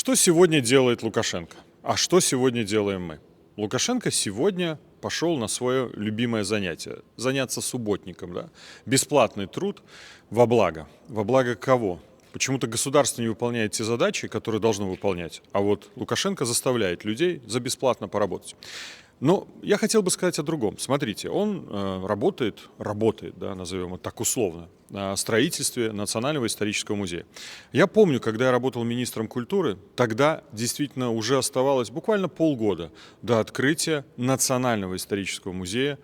Что сегодня делает Лукашенко? А что сегодня делаем мы? Лукашенко сегодня пошел на свое любимое занятие. Заняться субботником. Да? Бесплатный труд во благо. Во благо кого? Почему-то государство не выполняет те задачи, которые должно выполнять. А вот Лукашенко заставляет людей за бесплатно поработать. Но я хотел бы сказать о другом. Смотрите, он работает, да, назовем это так условно, на строительстве Национального исторического музея. Я помню, когда я работал министром культуры, тогда действительно уже оставалось буквально полгода до открытия Национального исторического музея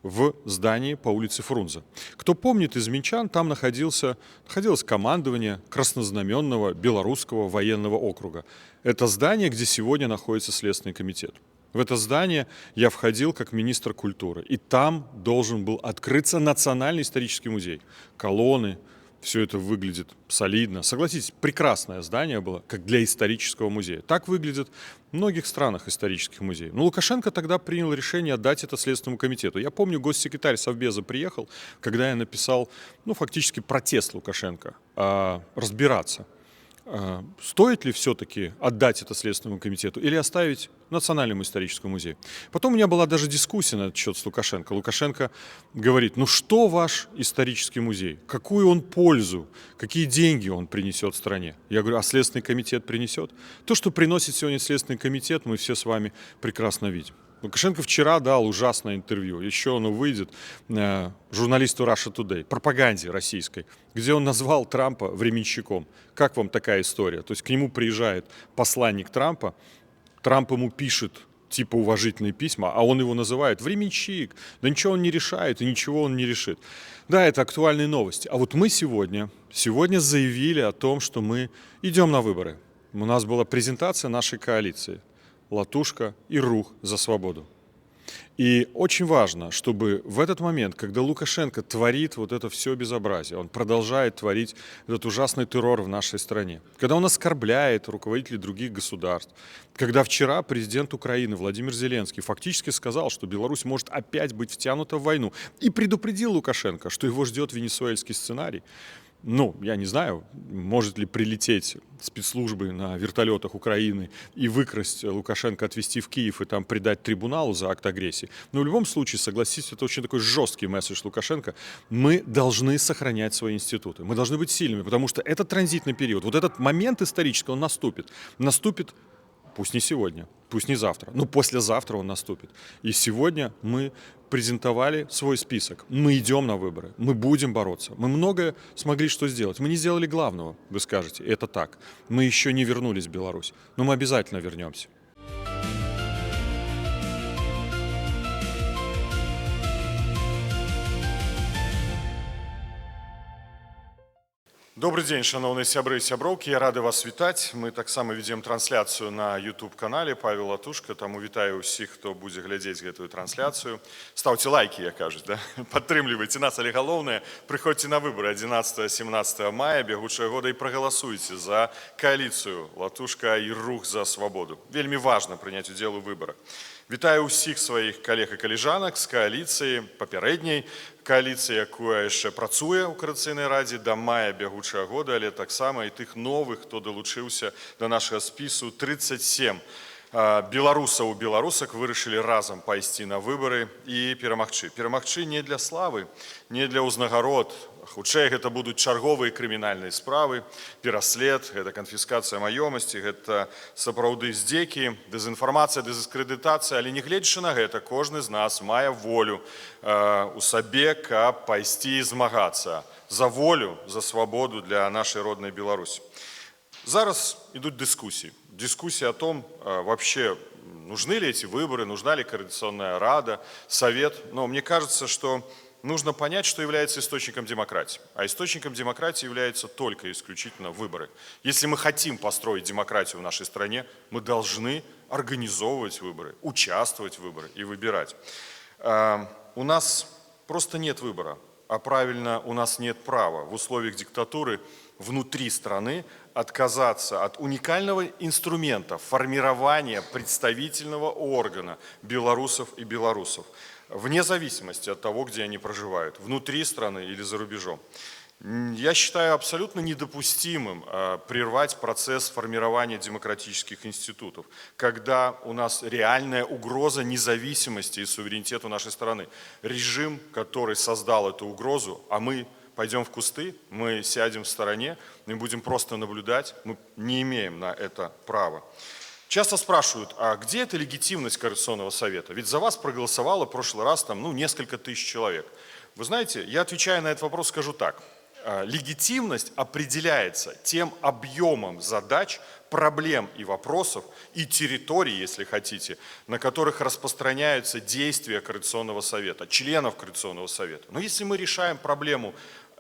в здании по улице Фрунзе. Кто помнит из минчан, там находилось командование Краснознаменного Белорусского военного округа. Это здание, где сегодня находится Следственный комитет. В это здание я входил как министр культуры, и там должен был открыться Национальный исторический музей. Колонны, все это выглядит солидно. Согласитесь, прекрасное здание было, как для исторического музея. Так выглядит в многих странах исторических музеев. Но Лукашенко тогда принял решение отдать это Следственному комитету. Я помню, госсекретарь Совбеза приехал, когда я написал, фактически протест Лукашенко, разбираться. Стоит ли все-таки отдать это Следственному комитету или оставить Национальному историческому музею? Потом у меня была даже дискуссия на этот счет с Лукашенко. Лукашенко говорит, что ваш исторический музей? Какую он пользу, какие деньги он принесет стране? Я говорю, а Следственный комитет принесет? То, что приносит сегодня Следственный комитет, мы все с вами прекрасно видим. Лукашенко вчера дал ужасное интервью, еще оно выйдет, журналисту Russia Today, пропаганде российской, где он назвал Трампа временщиком. Как вам такая история? То есть к нему приезжает посланник Трампа, Трамп ему пишет типа уважительные письма, а он его называет временщик. Да ничего он не решает и ничего он не решит. Да, это актуальные новости. А вот мы сегодня заявили о том, что мы идем на выборы. У нас была презентация нашей коалиции. Латушка и Рух за свободу. И очень важно, чтобы в этот момент, когда Лукашенко творит вот это все безобразие, он продолжает творить этот ужасный террор в нашей стране, когда он оскорбляет руководителей других государств, когда вчера президент Украины Владимир Зеленский фактически сказал, что Беларусь может опять быть втянута в войну, и предупредил Лукашенко, что его ждет венесуэльский сценарий. Я не знаю, может ли прилететь спецслужбы на вертолетах Украины и выкрасть Лукашенко, отвезти в Киев и там предать трибуналу за акт агрессии. Но в любом случае, согласитесь, это очень такой жесткий месседж Лукашенко. Мы должны сохранять свои институты, мы должны быть сильными, потому что этот транзитный период, вот этот момент исторический, он наступит. Наступит, пусть не сегодня, пусть не завтра, но послезавтра он наступит. И сегодня мы презентовали свой список. Мы идем на выборы, мы будем бороться. Мы многое смогли что сделать. Мы не сделали главного, вы скажете, это так. Мы еще не вернулись в Беларусь, но мы обязательно вернемся. Добрый день, шановные сябры и сяброўкі, я рады вас вітаць. Мы таксама ведем трансляцию на YouTube-канале Павел Латушка, таму вітаю ўсіх, хто будзе глядзець гэтую трансляцию. Ставьте лайки, як кажуць, да? Падтрымлівайце нас, але галоўнае, прыходзьце на выборы 11-17 мая бягучага года і прагаласуйце за коалицию Латушка и Рух за свободу. Вельмі важна прыняць удзел у выборах. Вітаю ўсіх сваіх калег і калежанак з кааліцыі, папярэдняй коаліцыі, якая яшчэ працуе ў Коаліцыйнай радзе да мая бягучага года, але таксама і тых новых, хто далучыўся да нашага спісу. 37 беларусаў і беларусак вырашылі разам пайсці на выборы і перамагчы. Перамагчы не для славы, не для ўзнагарод. Хутчэй, гэта будуць чарговыя крымінальныя справы, пераслед, гэта канфіскацыя маёмасці, гэта сапраўды здзекі, дэзінфармацыя, дэзыскрэдытацыя, але не гледзячы на гэта, кожны з нас мае волю у сабе, каб пайсці і змагацца за волю, за свабоду для нашай роднай Беларусі. Зараз ідуць дыскусіі. Дискуссия о том, вообще, нужны ли эти выборы, нужна ли Координационная рада, совет. Но мне кажется, что нужно понять, что является источником демократии. А источником демократии являются только и исключительно выборы. Если мы хотим построить демократию в нашей стране, мы должны организовывать выборы, участвовать в выборах и выбирать. У нас просто нет выбора, а правильно, у нас нет права в условиях диктатуры внутри страны отказаться от уникального инструмента формирования представительного органа белорусов и белорусов, вне зависимости от того, где они проживают, внутри страны или за рубежом. Я считаю абсолютно недопустимым прервать процесс формирования демократических институтов, когда у нас реальная угроза независимости и суверенитету нашей страны. Режим, который создал эту угрозу, а мы пойдем в кусты, мы сядем в стороне, мы будем просто наблюдать, мы не имеем на это права. Часто спрашивают, а где эта легитимность Координационного совета? Ведь за вас проголосовало в прошлый раз несколько тысяч человек. Вы знаете, я отвечая на этот вопрос, скажу так. Легитимность определяется тем объемом задач, проблем и вопросов, и территорий, если хотите, на которых распространяются действия Координационного совета, членов Координационного совета. Но если мы решаем проблему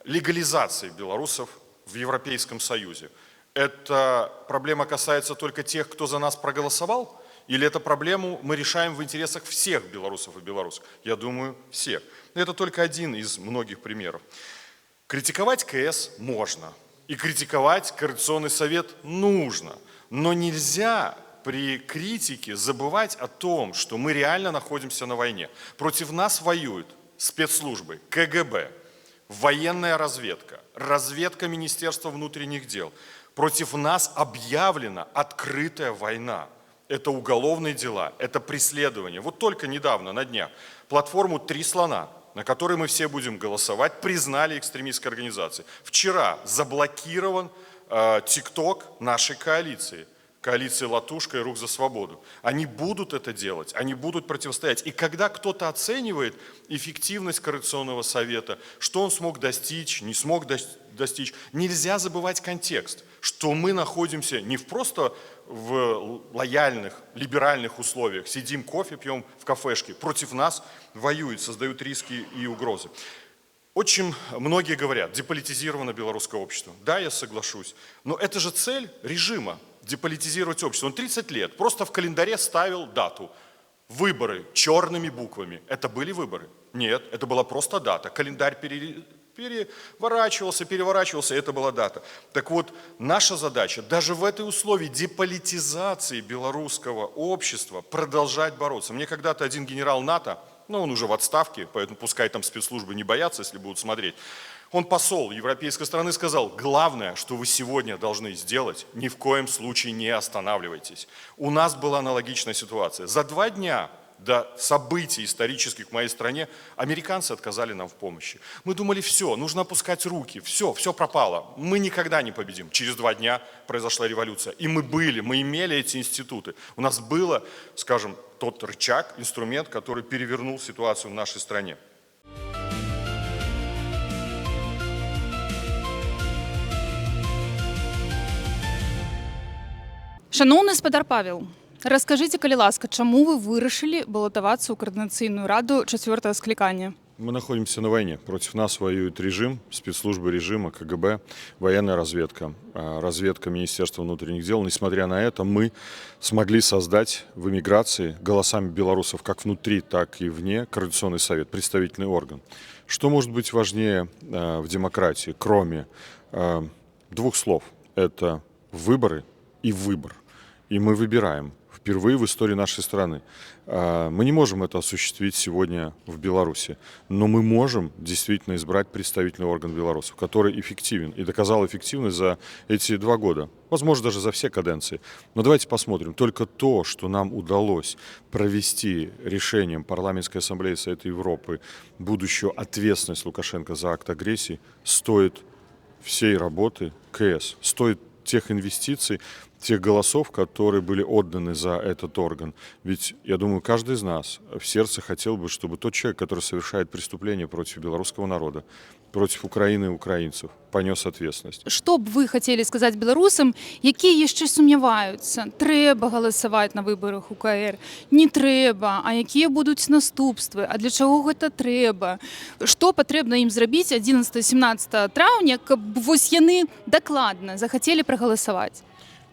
легализации белорусов в Европейском Союзе, эта проблема касается только тех, кто за нас проголосовал? Или эту проблему мы решаем в интересах всех белорусов и белорусок? Я думаю, всех. Это только один из многих примеров. Критиковать КС можно, и критиковать Координационный совет нужно, но нельзя при критике забывать о том, что мы реально находимся на войне. Против нас воюют спецслужбы, КГБ, военная разведка, разведка Министерства внутренних дел. Против нас объявлена открытая война. Это уголовные дела, это преследование. Вот только недавно, на днях, платформу «Три слона», на которой мы все будем голосовать, признали экстремистской организацией. Вчера заблокирован ТикТок нашей коалиции. Коалиции «Латушка» и «Рух за свободу». Они будут это делать, они будут противостоять. И когда кто-то оценивает эффективность Координационного совета, что он смог достичь, не смог достичь, нельзя забывать контекст, что мы находимся не просто в лояльных, либеральных условиях, сидим кофе, пьем в кафешке, против нас воюют, создают риски и угрозы. Очень многие говорят, деполитизировано белорусское общество. Да, я соглашусь, но это же цель режима. Деполитизировать общество. Он 30 лет просто в календаре ставил дату. Выборы черными буквами. Это были выборы? Нет, это была просто дата. Календарь переворачивался, это была дата. Так вот, наша задача даже в этой условии деполитизации белорусского общества продолжать бороться. Мне когда-то один генерал НАТО, он уже в отставке, поэтому пускай там спецслужбы не боятся, если будут смотреть, он посол европейской страны сказал, главное, что вы сегодня должны сделать, ни в коем случае не останавливайтесь. У нас была аналогичная ситуация. За 2 дня до событий исторических в моей стране американцы отказали нам в помощи. Мы думали, все, нужно опускать руки, все пропало. Мы никогда не победим. Через 2 дня произошла революция. И мы имели эти институты. У нас было, скажем, тот рычаг, инструмент, который перевернул ситуацию в нашей стране. Шановны спадар Павел, расскажите, калі ласка, чаму вы вырашылі балатавацца ў Координационную раду 4-го скликания? Мы находимся на войне. Против нас воюет режим, спецслужбы режима, КГБ, военная разведка, разведка Министерства внутренних дел. Несмотря на это, мы смогли создать в эмиграции голосами белорусов как внутри, так и вне Координационный совет, представительный орган. Что может быть важнее в демократии, кроме 2 слов? Это выборы и выбор. И мы выбираем впервые в истории нашей страны. Мы не можем это осуществить сегодня в Беларуси, но мы можем действительно избрать представительный орган белорусов, который эффективен и доказал эффективность за эти 2 года, возможно, даже за все каденции. Но давайте посмотрим. Только то, что нам удалось провести решением Парламентской ассамблеи Совета Европы будущую ответственность Лукашенко за акт агрессии, стоит всей работы КС, стоит тех инвестиций, тех голосов, которые были отданы за этот орган. Ведь, я думаю, каждый из нас в сердце хотел бы, чтобы тот человек, который совершает преступление против белорусского народа, против Украины и украинцев, понес ответственность. Что б вы хотели сказать белорусам, якія яшчэ сумняваюцца? Трэба галасаваць на выборах УКР, не трэба, а якія будуць наступствы, а для чаго гэта трэба? Што патрэбна ім зрабіць 11-17 траўня, каб вось яны дакладна захацелі прагаласаваць?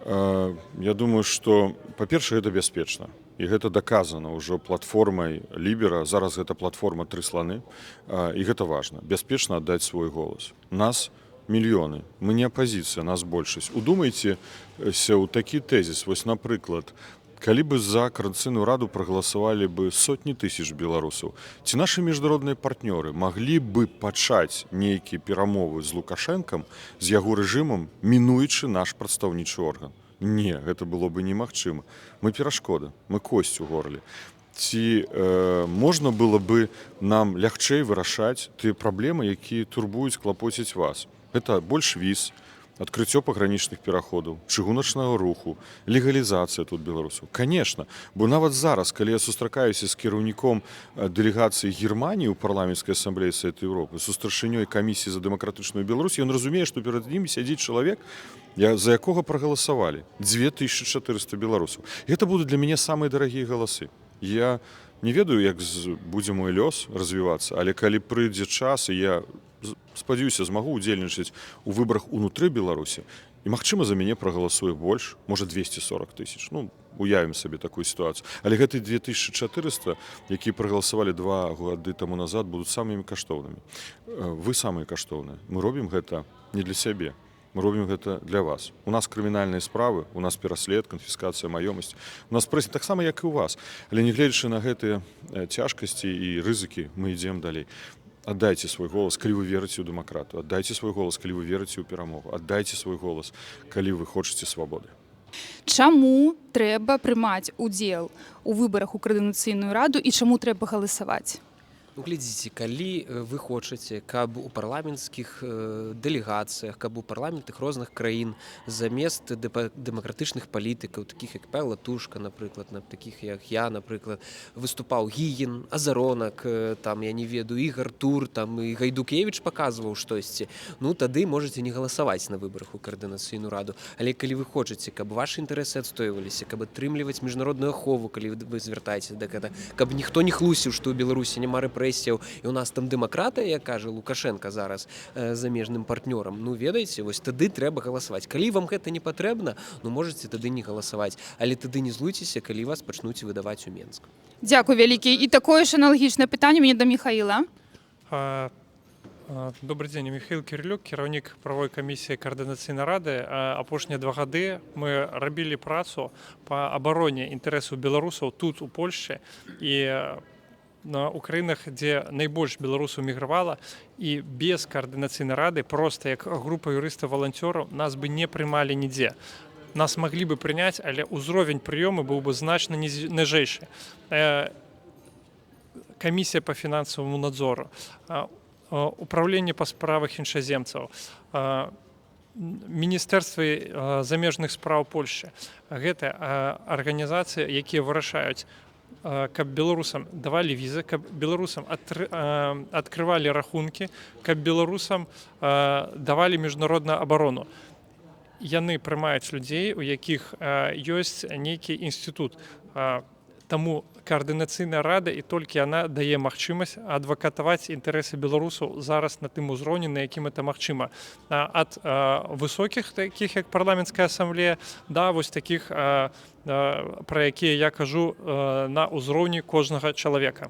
Я думаю, что, по-перше, это бяспечна. І гэта доказана ўжо платформай Лібера. Зараз гэта платформа «Тры сланы». І гэта важна. Бяспечна аддаць свой голас. Нас мільёны. Мы не апазіцыя, нас большасць. Удумайцеся ў такі тэзіс. Вось, напрыклад, Калі бы за Координацыйную раду прагаласавалі бы сотні тысяч беларусаў, ці нашы міжнародныя партнёры маглі бы пачаць нейкія перамовы з Лукашэнкам, з яго рэжымам, мінуючы наш прадстаўнічы орган? Не, гэта было бы немагчыма. Мы перашкода, мы косць у горле. Ці можна было бы нам лягчэй вырашаць тыя праблемы, якія турбуюць, клапоціць вас? Гэта больш віз, адкрыццё пагранічных пераходаў, чыгуначнага руху, легалізацыя тут беларусаў. Канешне, бо нават зараз, калі я сустракаюся з кіраўніком дэлегацыі Германіі ў парламенцкай асамблеі Савета Еўропы, са старшынёй камісіі за дэмакратычную Беларусь, ён разумее, што перад ім сядзіць чалавек, за якога прагаласавалі 2400 беларусаў. Гэта будуць для мяне самыя дарагія галасы. Я не ведаю, як будзе мой лёс развівацца, але калі прыйдзе час, і я спадзяюся, змагу удзельнічаць у выбарах унутры Беларусі, і, магчыма, за мяне прагаласуе больш, можа 240 тысяч. Ну, уявім сабе такую сітуацыю. Але гэтыя 2400, якія прагаласавалі 2 гады таму назад, будуць самымі каштоўнымі. Вы самыя каштоўныя. Мы робім гэта не для сябе. Мы робім гэта для вас. У нас крымінальныя справы, у нас пераслед, канфіскацыя маёмасці. У нас прэсні таксама, як і ў вас. Але не гледзячы на гэтыя цяжкасці і рызыкі, мы ідзем далей. Аддайце свой голас, калі вы верыце ў дэмакратыю. Аддайце свой голас, калі вы верыце ў перамогу. Аддайце свой голас, калі вы хочаце свабоды. Чаму трэба прымаць удзел у выбарах у Координацыйную раду і чаму трэба галасаваць? Ну, глядзіце, калі вы хочаце, каб у парламенцкіх дэлегацыях, каб у парламентах розных краін замест дэмакратычных палітыкаў, такіх як Павел Латушка, напрыклад, такіх як я, напрыклад, выступаў Гігін, Азаронак, там, я не ведаю, Ігар Тур, там, і Гайдукевіч паказваў штосьці, ну, тады можаце не галасаваць на выбарах у Координацыйную раду. Але калі вы хочаце, каб вашы інтарэсы адстойваліся, каб атрымліваць міжнародную ахову, калі вы звяртаецеся да гэта, каб ніхто не хлусіў, што ў Беларусі няма рэпрэсій, і у нас там дэмакратыя, як кажа Лукашенка зараз замежным партнёрам, ну ведаеце, вось тады трэба галасаваць. Калі вам гэта не патрэбна, ну можаце тады не галасаваць, але тады не злуйцеся, калі вас пачнуць выдаваць у Менск. Дзякуй вялікі. І такое ж аналагічнае пытанне мяне да Міхаіла. Добрый дзень, Михаил Кирилюк, кіраўнік правовой камісіі Координацыйнай рады. Апошнія 2 гады мы рабілі працу па абароне інтарэсаў беларусаў тут у Польшчы і у краінах, дзе найбольш беларусаў мігравала, і без Координацыйнай рады, проста як група юрыстаў-валанцёраў, нас бы не прымалі нідзе. Нас маглі бы прыняць, але ўзровень прыёму быў бы значна ніжэйшы. Камісія па фінансаваму надзору, управленне па справах іншаземцаў, Міністэрствы замежных спраў Польшчы. Гэта арганізацыі, якія вырашаюць, каб беларусам давалі візы, каб беларусам адкрывалі рахункі, каб беларусам давалі міжнародную абарону. Яны прымаюць людзей, у якіх ёсць нейкі інстытут. Таму Координацыйная рада і толькі яна дае магчымасць адвакатаваць інтарэсы беларусаў зараз на тым узроўні, на якім это магчыма. Ад высокіх, такіх як парламенцкая асамблея, да вось такіх, пра якія я кажу, на ўзроўні кожнага чалавека.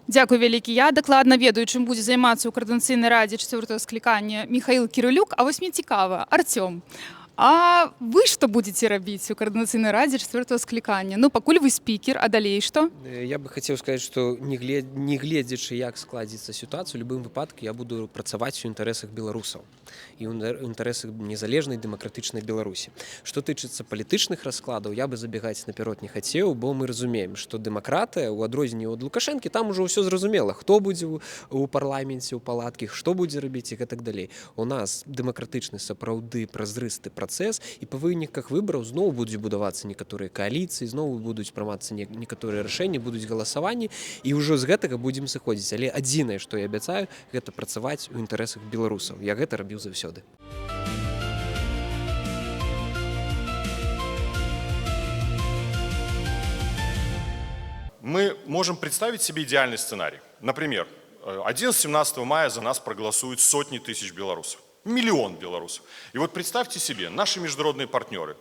Дзякуй вялікі. Я дакладна ведаю, чым будзе займацца ў Координацыйнай радзе 4-го склікання Міхаіл Кірылюк, а вось мне цікава, Артём, а вы што будзеце рабіць у Координацыйнай радзе 4-го склікання? Ну, пакуль вы спікер, а далей што? Я бы хацеў сказаць, што не гледзячы, як складзецца сітуацыя, у любым выпадку я буду працаваць у інтарэсах беларусаў і ў інтарэсах незалежнай дэмакратычнай Беларусі. Што тычыцца палітычных раскладаў, я бы забегаць наперад не хацеў, бо мы разумеем, што дэмакратыя, у адрозненні ад Лукашэнкі, там ужо ўсё зразумела, хто будзе у парламенце, у палатках, што будзе рабіць і гэтак далей. У нас дэмакратычны, сапраўды празрысты працэс, і па выніках выбараў зноў будуць будавацца некаторыя кааліцыі, зноў будуць прымацца некаторыя рашэнні, будуць галасаванні, і ўжо з гэтага будзем сыходзіць. Але адзінае, што я абяцаю, гэта працаваць у інтарэсах беларусаў. Я гэта рабіў заўсёды. Мы можем представить себе идеальный сценарий. Например, 11-17 мая за нас проголосуют сотни тысяч белорусов. Миллион белорусов. И вот представьте себе, наши международные партнеры,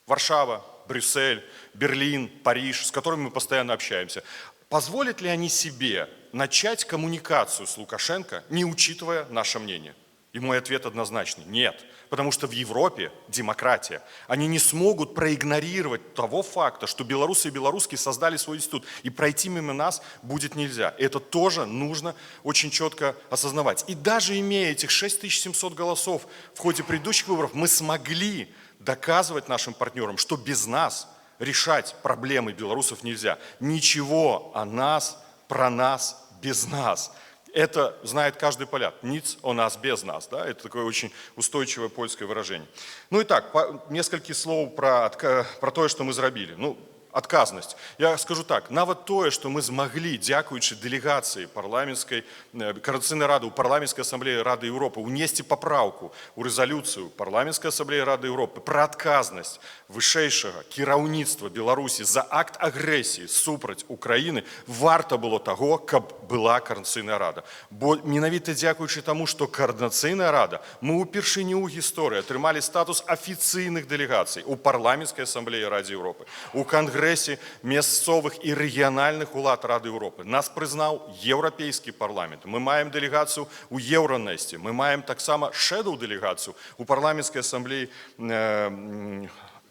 Варшава, Брюссель, Берлин, Париж, с которыми мы постоянно общаемся, позволят ли они себе начать коммуникацию с Лукашенко, не учитывая наше мнение? И мой ответ однозначный – нет. Потому что в Европе демократия. Они не смогут проигнорировать того факта, что белорусы и белорусские создали свой институт. И пройти мимо нас будет нельзя. Это тоже нужно очень четко осознавать. И даже имея этих 6700 голосов в ходе предыдущих выборов, мы смогли доказывать нашим партнерам, что без нас решать проблемы белорусов нельзя. Ничего о нас, про нас, без нас. Это знает каждый поляк. Ниц о нас без нас. Да? Это такое очень устойчивое польское выражение. Ну и так, несколько слов про то, что мы зрабілі. Ну, адказнасць. Я скажу так, нават тое, што мы змаглі, дзякуючы дэлегацыі парламенцкай Координацыйнай рады, у парламенцкай асамблеі Рады Еўропы унесці папраўку ў рэзалюцыю парламенцкай асамблеі Рады Еўропы пра адказнасць вышэйшага кіраўніцтва Беларусі за акт агрэсіі супраць Украіны, варта было таго, каб была Координацыйная рада. Бо менавіта дзякуючы таму, што Координацыйная рада, мы ўпершыню ў гісторыі атрымалі статус афіцыйных дэлегацый у парламенцкай асамблеі Рады Еўропы, у Конгрэсе мясцовых і рэгіянальных улад Рады Еўропы. Нас прызнаў Еўрапейскі парламент. Мы маем дэлегацыю ў Еўранэсце. Мы маем таксама шэдоў-дэлегацыю у парламенцкай асамблеі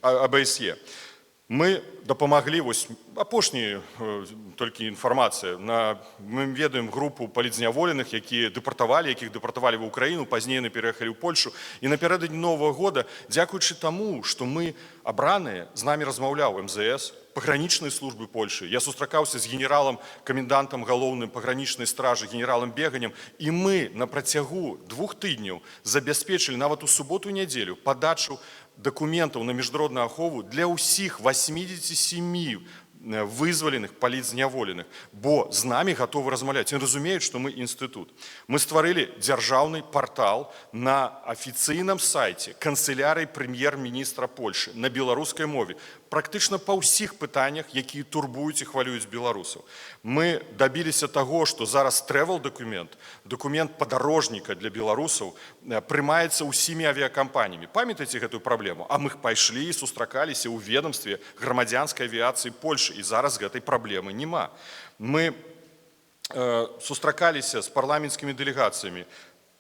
АБСЕ. Мы дапамаглі, вось апошняя толькі інфармацыя, мы ведаем групу палітзняволеных, якіх дэпартавалі ва ўкраіну, пазней яны пераехалі ў Польшу. І напярэдадні Новага года, дзякуючы таму, што мы абраныя, з намі размаўляў МЗС, пагранічнай службы Польшы. Я сустракаўся з генералам, камендантам галоўным пагранічнай стражы, генералам Беганем, і мы на працягу 2 тыдняў забяспечылі нават у суботу і нядзелю падачу документаў на міжнародную ахову для ўсіх 87 вызваленых палітзняволеных, бо з намі гатовы размаўляць. Яны разумеюць, што мы інстытут. Мы стварылі дзяржаўны партал на афіцыйным сайце канцылярыі прэм'ер-міністра Польшы на беларускай мове, практычна па ўсіх пытаннях, якія турбуюць і хвалююць беларусаў. Мы дабіліся таго, што зараз трэвел-дакумент, дакумент падарожніка для беларусаў прымаецца ўсімі авіякампаніямі. Памятаеце гэтую праблему? А мы пайшлі і сустракаліся ў ведомстве грамадзянскай авіяцыі Польшы, і зараз гэтай праблемы няма. Мы сустракаліся з парламенцкімі дэлегацыямі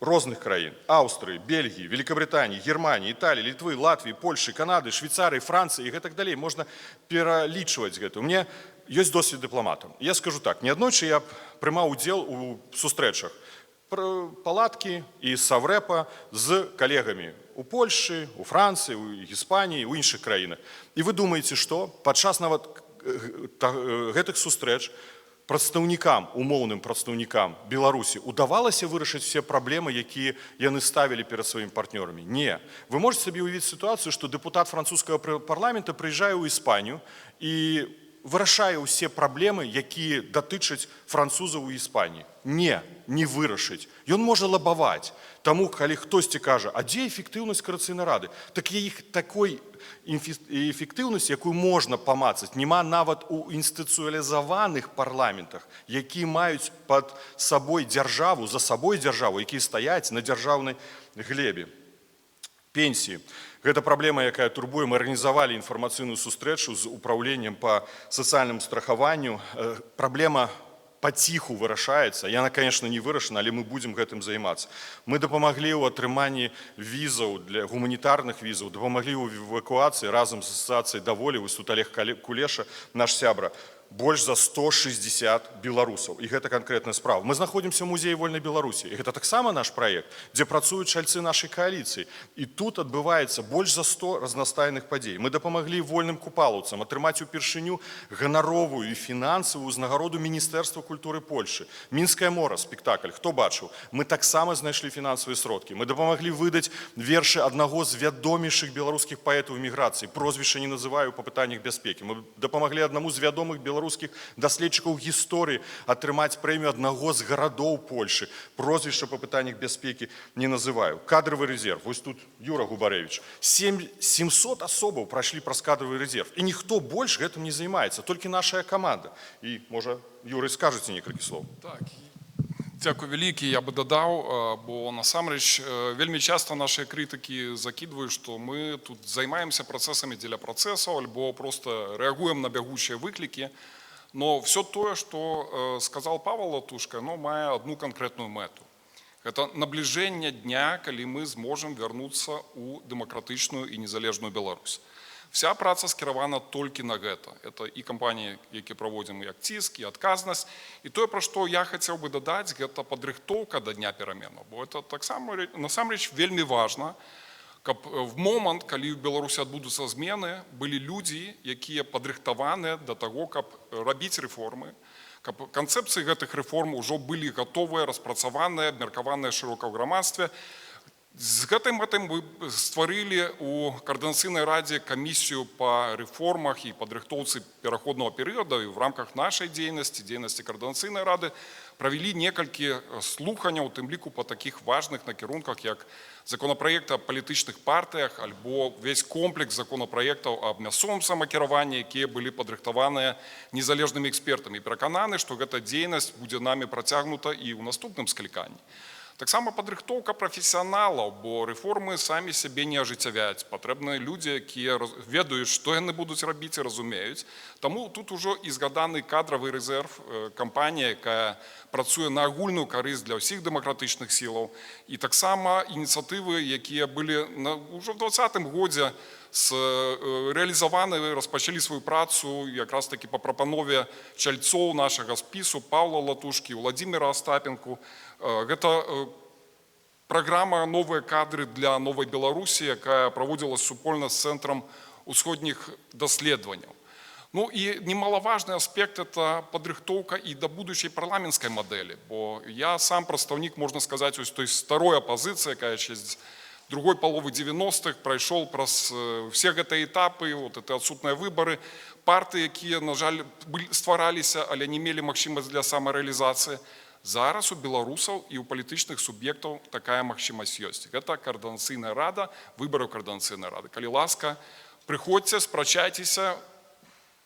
розных краін: Аўстрыі, Бельгіі, Великабрытаніі, Германіі, Італіі, Літвы, Латвіі, Польшы, Канады, Швейцарыі, Францыі і гэтак далей. Можна пералічваць гэта. У мяне ёсць досвед дыпламатам. Я скажу так, неаднойчы я прымаў удзел у сустрэчах палаткі і саврэпа з калегамі у Польшы, у Францыі, у Іспаніі, у іншых краінах. І вы думаеце, што падчас нават гэтых сустрэч прадстаўнікам, умоўным прадстаўнікам Беларусі удавалася вырашыць все праблемы, якія яны ставілі перад сваімі партнёрамі? Не. Вы можете сабе ўявіць сітуацыю, што дэпутат французскага парламента прыязджае ў Іспанію і вырашае ўсе праблемы, якія датычаць французаў у Іспаніі. Не вырашыць. Ён можа лабаваць. Таму, калі хтосьці кажа, а дзе эфектыўнасць Координацыйнай рады? Так іх такой эфектыўнасці, якую можна памацаць, няма нават у інстытуцыялізаваных парламентах, якія маюць пад сабой дзяржаву, за сабой дзяржаву, якія стаяць на дзяржаўнай глебе. Пенсіі. Гэта праблема, якая турбуе. Мы арганізавалі інфармацыйную сустрэчу з управленнем па сацыяльнаму страхаванню. Праблема паціху вырашаецца. Яна, конечно, не вырашана, але мы будзем гэтым займацца. Мы дапамаглі ў атрыманні візаў, для гуманітарных візаў, дапамаглі ў эвакуацыі разам з асацыяцыяй даволі. Вось тут Олег Кулеша, наш сябра, больш за 160 беларусаў. І гэта канкрэтная справа. Мы знаходзімся ў музеі вольнай Беларусі. І гэта таксама наш праект, дзе працуюць чальцы нашай кааліцыі. І тут адбываецца больш за 100 разнастайных падзей. Мы дапамаглі вольным купалаўцам атрымаць упершыню ганаровую і фінансавую узнагароду Міністэрства культуры Польшы. Мінскае мора, спектакль. Хто бачыў? Мы таксама знайшлі фінансавыя сродкі. Мы дапамаглі выдаць вершы аднаго з вядомейшых беларускіх паэтаў эміграцыі. Прозвішча не называю па пытаннях бяспекі. Мы дапамаглі аднаму з вядомых беларускіх даследчыкаў гісторыі атрымаць прэмію аднаго з гарадоў Польшы. Прозвішча па пытаннях бяспекі не называю. Кадравы рэзерв. Вось тут Юра Губарэвіч. 700 асобаў прайшлі праз кадравы рэзерв. І ніхто больш гэтым не займаецца, толькі наша каманда. І, можа, Юрый, скажаце некалькі слоў. Так, дзякуй вялікі, я бы дадаў, бо насамрэч вельмі часта нашыя крытыкі закідваюць, што мы тут займаемся працэсамі дзеля працэсаў, альбо проста рэагуем на бягучыя выклікі. Но все тое, што сказаў Павел Латушка, мае одну конкретную мэту. Это наближение дня, калі мы зможам вярнуцца ў дэмакратычную і незалежную Беларусь. Вся праца скіравана толькі на гэта. Это і кампаніі, які праводзім, і ціск, і адказнасць. І тое, пра што я хацеў бы дадаць, гэта падрыхтоўка да дня пераменаў. Бо это таксама насамрэч вельмі важна, каб в момант, калі ў Беларусі адбудуцца змены, былі людзі, якія падрыхтаваныя да таго, каб рабіць рэформы, каб канцэпцыі гэтых рэформ ужо былі гатовыя, распрацаваныя, абмеркаваныя шырока ў грамадстве. З гэтым мы стварылі ў Координацыйнай радзе камісію па рэформах і падрыхтоўцы пераходнага перыяда, і в рамках нашай дзейнасці, дзейнасці Координацыйнай рады, правялі некалькі слуханняў, у тым ліку па такіх важных накірунках, як законопроекты о палітычных партыях, альбо весь комплекс законопроектаў аб мясцовым самакіраванні, якія былі падрыхтаваныя незалежнымі экспертамі. Перакананы, што гэта дзейнасць будзе намі працягнута і ў наступным скліканні. Таксама падрыхтоўка прафесіяналаў, бо рэформы самі сябе не ажыццявяць. Патрэбныя людзі, якія ведаюць, што яны будуць рабіць і разумеюць. Таму тут ужо і згаданы кадравы рэзерв, кампанія, якая працуе на агульную карысць для ўсіх дэмакратычных сілаў. І таксама ініцыятывы, якія былі ўжо ў 2020 годзе рэалізаваны, распачалі сваю працу якраз такі па прапанове чальцоў нашага спісу Паўла Латушкі, Владзіміра Астапенку. Гэта праграма «Новыя кадры для новай Беларусі», якая праводзілася супольна з Цэнтрам усходніх даследаванняў. Ну і немалаважны аспект – это падрыхтоўка і да будучай парламенцкай мадэлі, бо я сам прадстаўнік, можна сказаць, ось той старой апазіцыі, якая ще з другой паловы 90-х прайшоў праз все гэтыя этапы, вот это адсутныя выбары, партыі, якія, на жаль, ствараліся, але не мелі магчымасць для самарэалізацыі. Зараз у беларусаў і ў палітычных суб'ектаў такая магчымасць ёсць. Гэта Координацыйная рада, выбары ў Координацыйнай рады. Калі ласка, прыходзьце, спрачайцеся,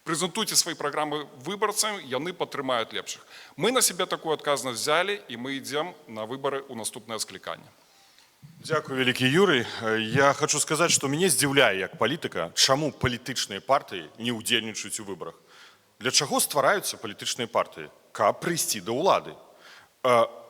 прэзентуйце свае праграмы выбарцам, яны падтрымаюць лепшых. Мы на сябе такую адказнасць взялі, і мы ідзем на выбары ў наступнае скліканне. Дякую, вялікі Юрый. Я хочу сказаць, што мяне здзіўляе як палітыка, чаму палітычныя партыі не ўдзельнічаюць у выбарах. Для чаго ствараюцца палітычныя партыі? Каб прыйсці да ўлады.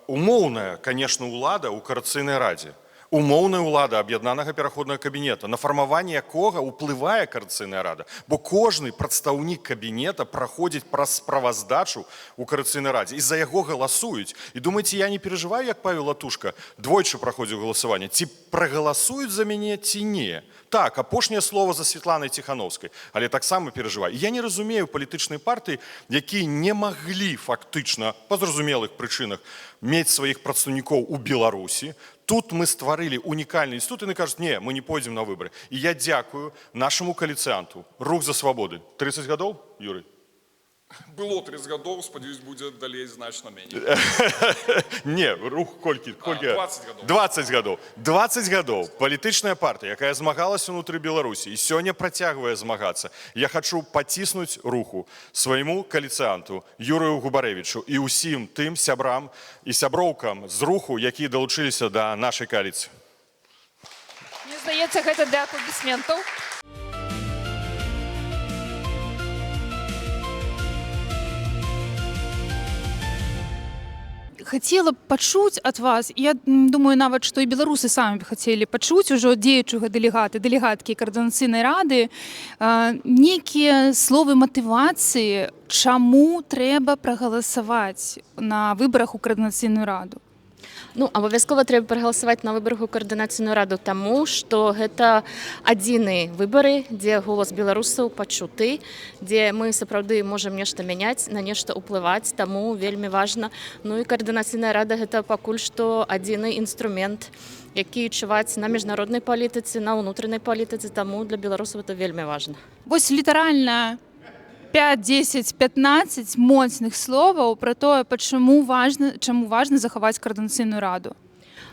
Умоўная, конечно, ўлада ў Координацыйнай радзе. Умоўная ўлада аб'яднанага пераходнага кабінета, на фармаванне якога ўплывае Координацыйная рада. Бо кожны прадстаўнік кабінета праходзіць праз справаздачу ў Координацыйнай радзе. І за яго галасуюць. І думаеце, я не перажываю, як Павел Латушка, двойчы праходзіў галасаванне. Ці прагаласуюць за мяне, ці не? Так, апошняе слово за Светланай Ціхановскай, але таксама перажываю. Я не разумею палітычнай партыі, якія не маглі фактычна, па зразумелых прычынах, мець сваіх прадстаўнікоў у Беларусі. Тут мы стварылі унікальны інстытут, і яны кажуць, не, мы не пойдзем на выбары. І я дзякую нашаму кааліцыянту. Рух за свабоды. 30 гадоў, Юрый? Было 30 гадоў, спадзяюсь, будзе далей значна меней. Не, рух колькі? 20 гадоў. 20 гадоў. 20 гадоў. Палітычная партыя, якая змагалася ўнутры Беларусі і сёння працягвае змагацца. Я хачу паціснуць руху свайму кааліцыянту Юрыю Губарэвічу і ўсім тым сябрам і сяброўкам з руху, якія далучыліся да нашай кааліцыі. Мне здаецца, гэта для апладысментаў. Хацела б пачуць ад вас, я думаю нават, што і беларусы самі б хацелі пачуць ужо дзеючага дэлегаты, дэлегаткі Координацыйнай рады, нейкія словы матывацыі, чаму трэба прагаласаваць на выбарах у Координацыйную раду. Ну, абавязкова трэба прагаласаваць на выбарах у Координацыйную раду, таму што гэта адзіныя выбары, дзе голас беларусаў пачуты, дзе мы сапраўды можам нешта мяняць, на нешта ўплываць, таму вельмі важна. Ну і Координацыйная рада гэта пакуль што адзіны інструмент, які чуваць на міжнароднай палітыцы, на ўнутранай палітыцы, таму для беларусаў это вельмі важна. Вось літаральна 5, 10, 15 моцных словаў пра тое, чаму важна захаваць Координацыйную раду.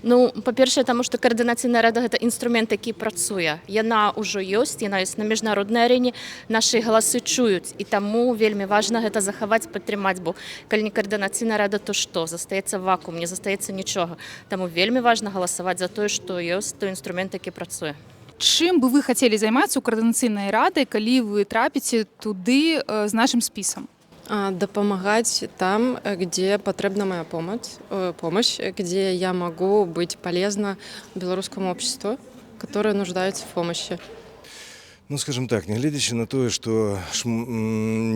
Ну, па-першае, таму што Координацыйная рада гэта інструмент, які працуе. Яна ўжо ёсць, яна ёсць на міжнароднай арэне, нашы галасы чуюць, і таму вельмі важна гэта захаваць, падтрымаць, бо калі не Координацыйная рада, то што? Застаецца вакуум, не застаецца нічога. Таму вельмі важна галасаваць за тое, што ёсць той інструмент, які працуе. Чым бы вы хацелі займацца ў Координацыйнай рады, калі вы трапіце туды з нашым спісам? Допомагать там, где потребна моя помощь, где я могу быть полезна белорусскому обществу, которое нуждается в помощи. Ну, скажем так, нягледзячы на тое, што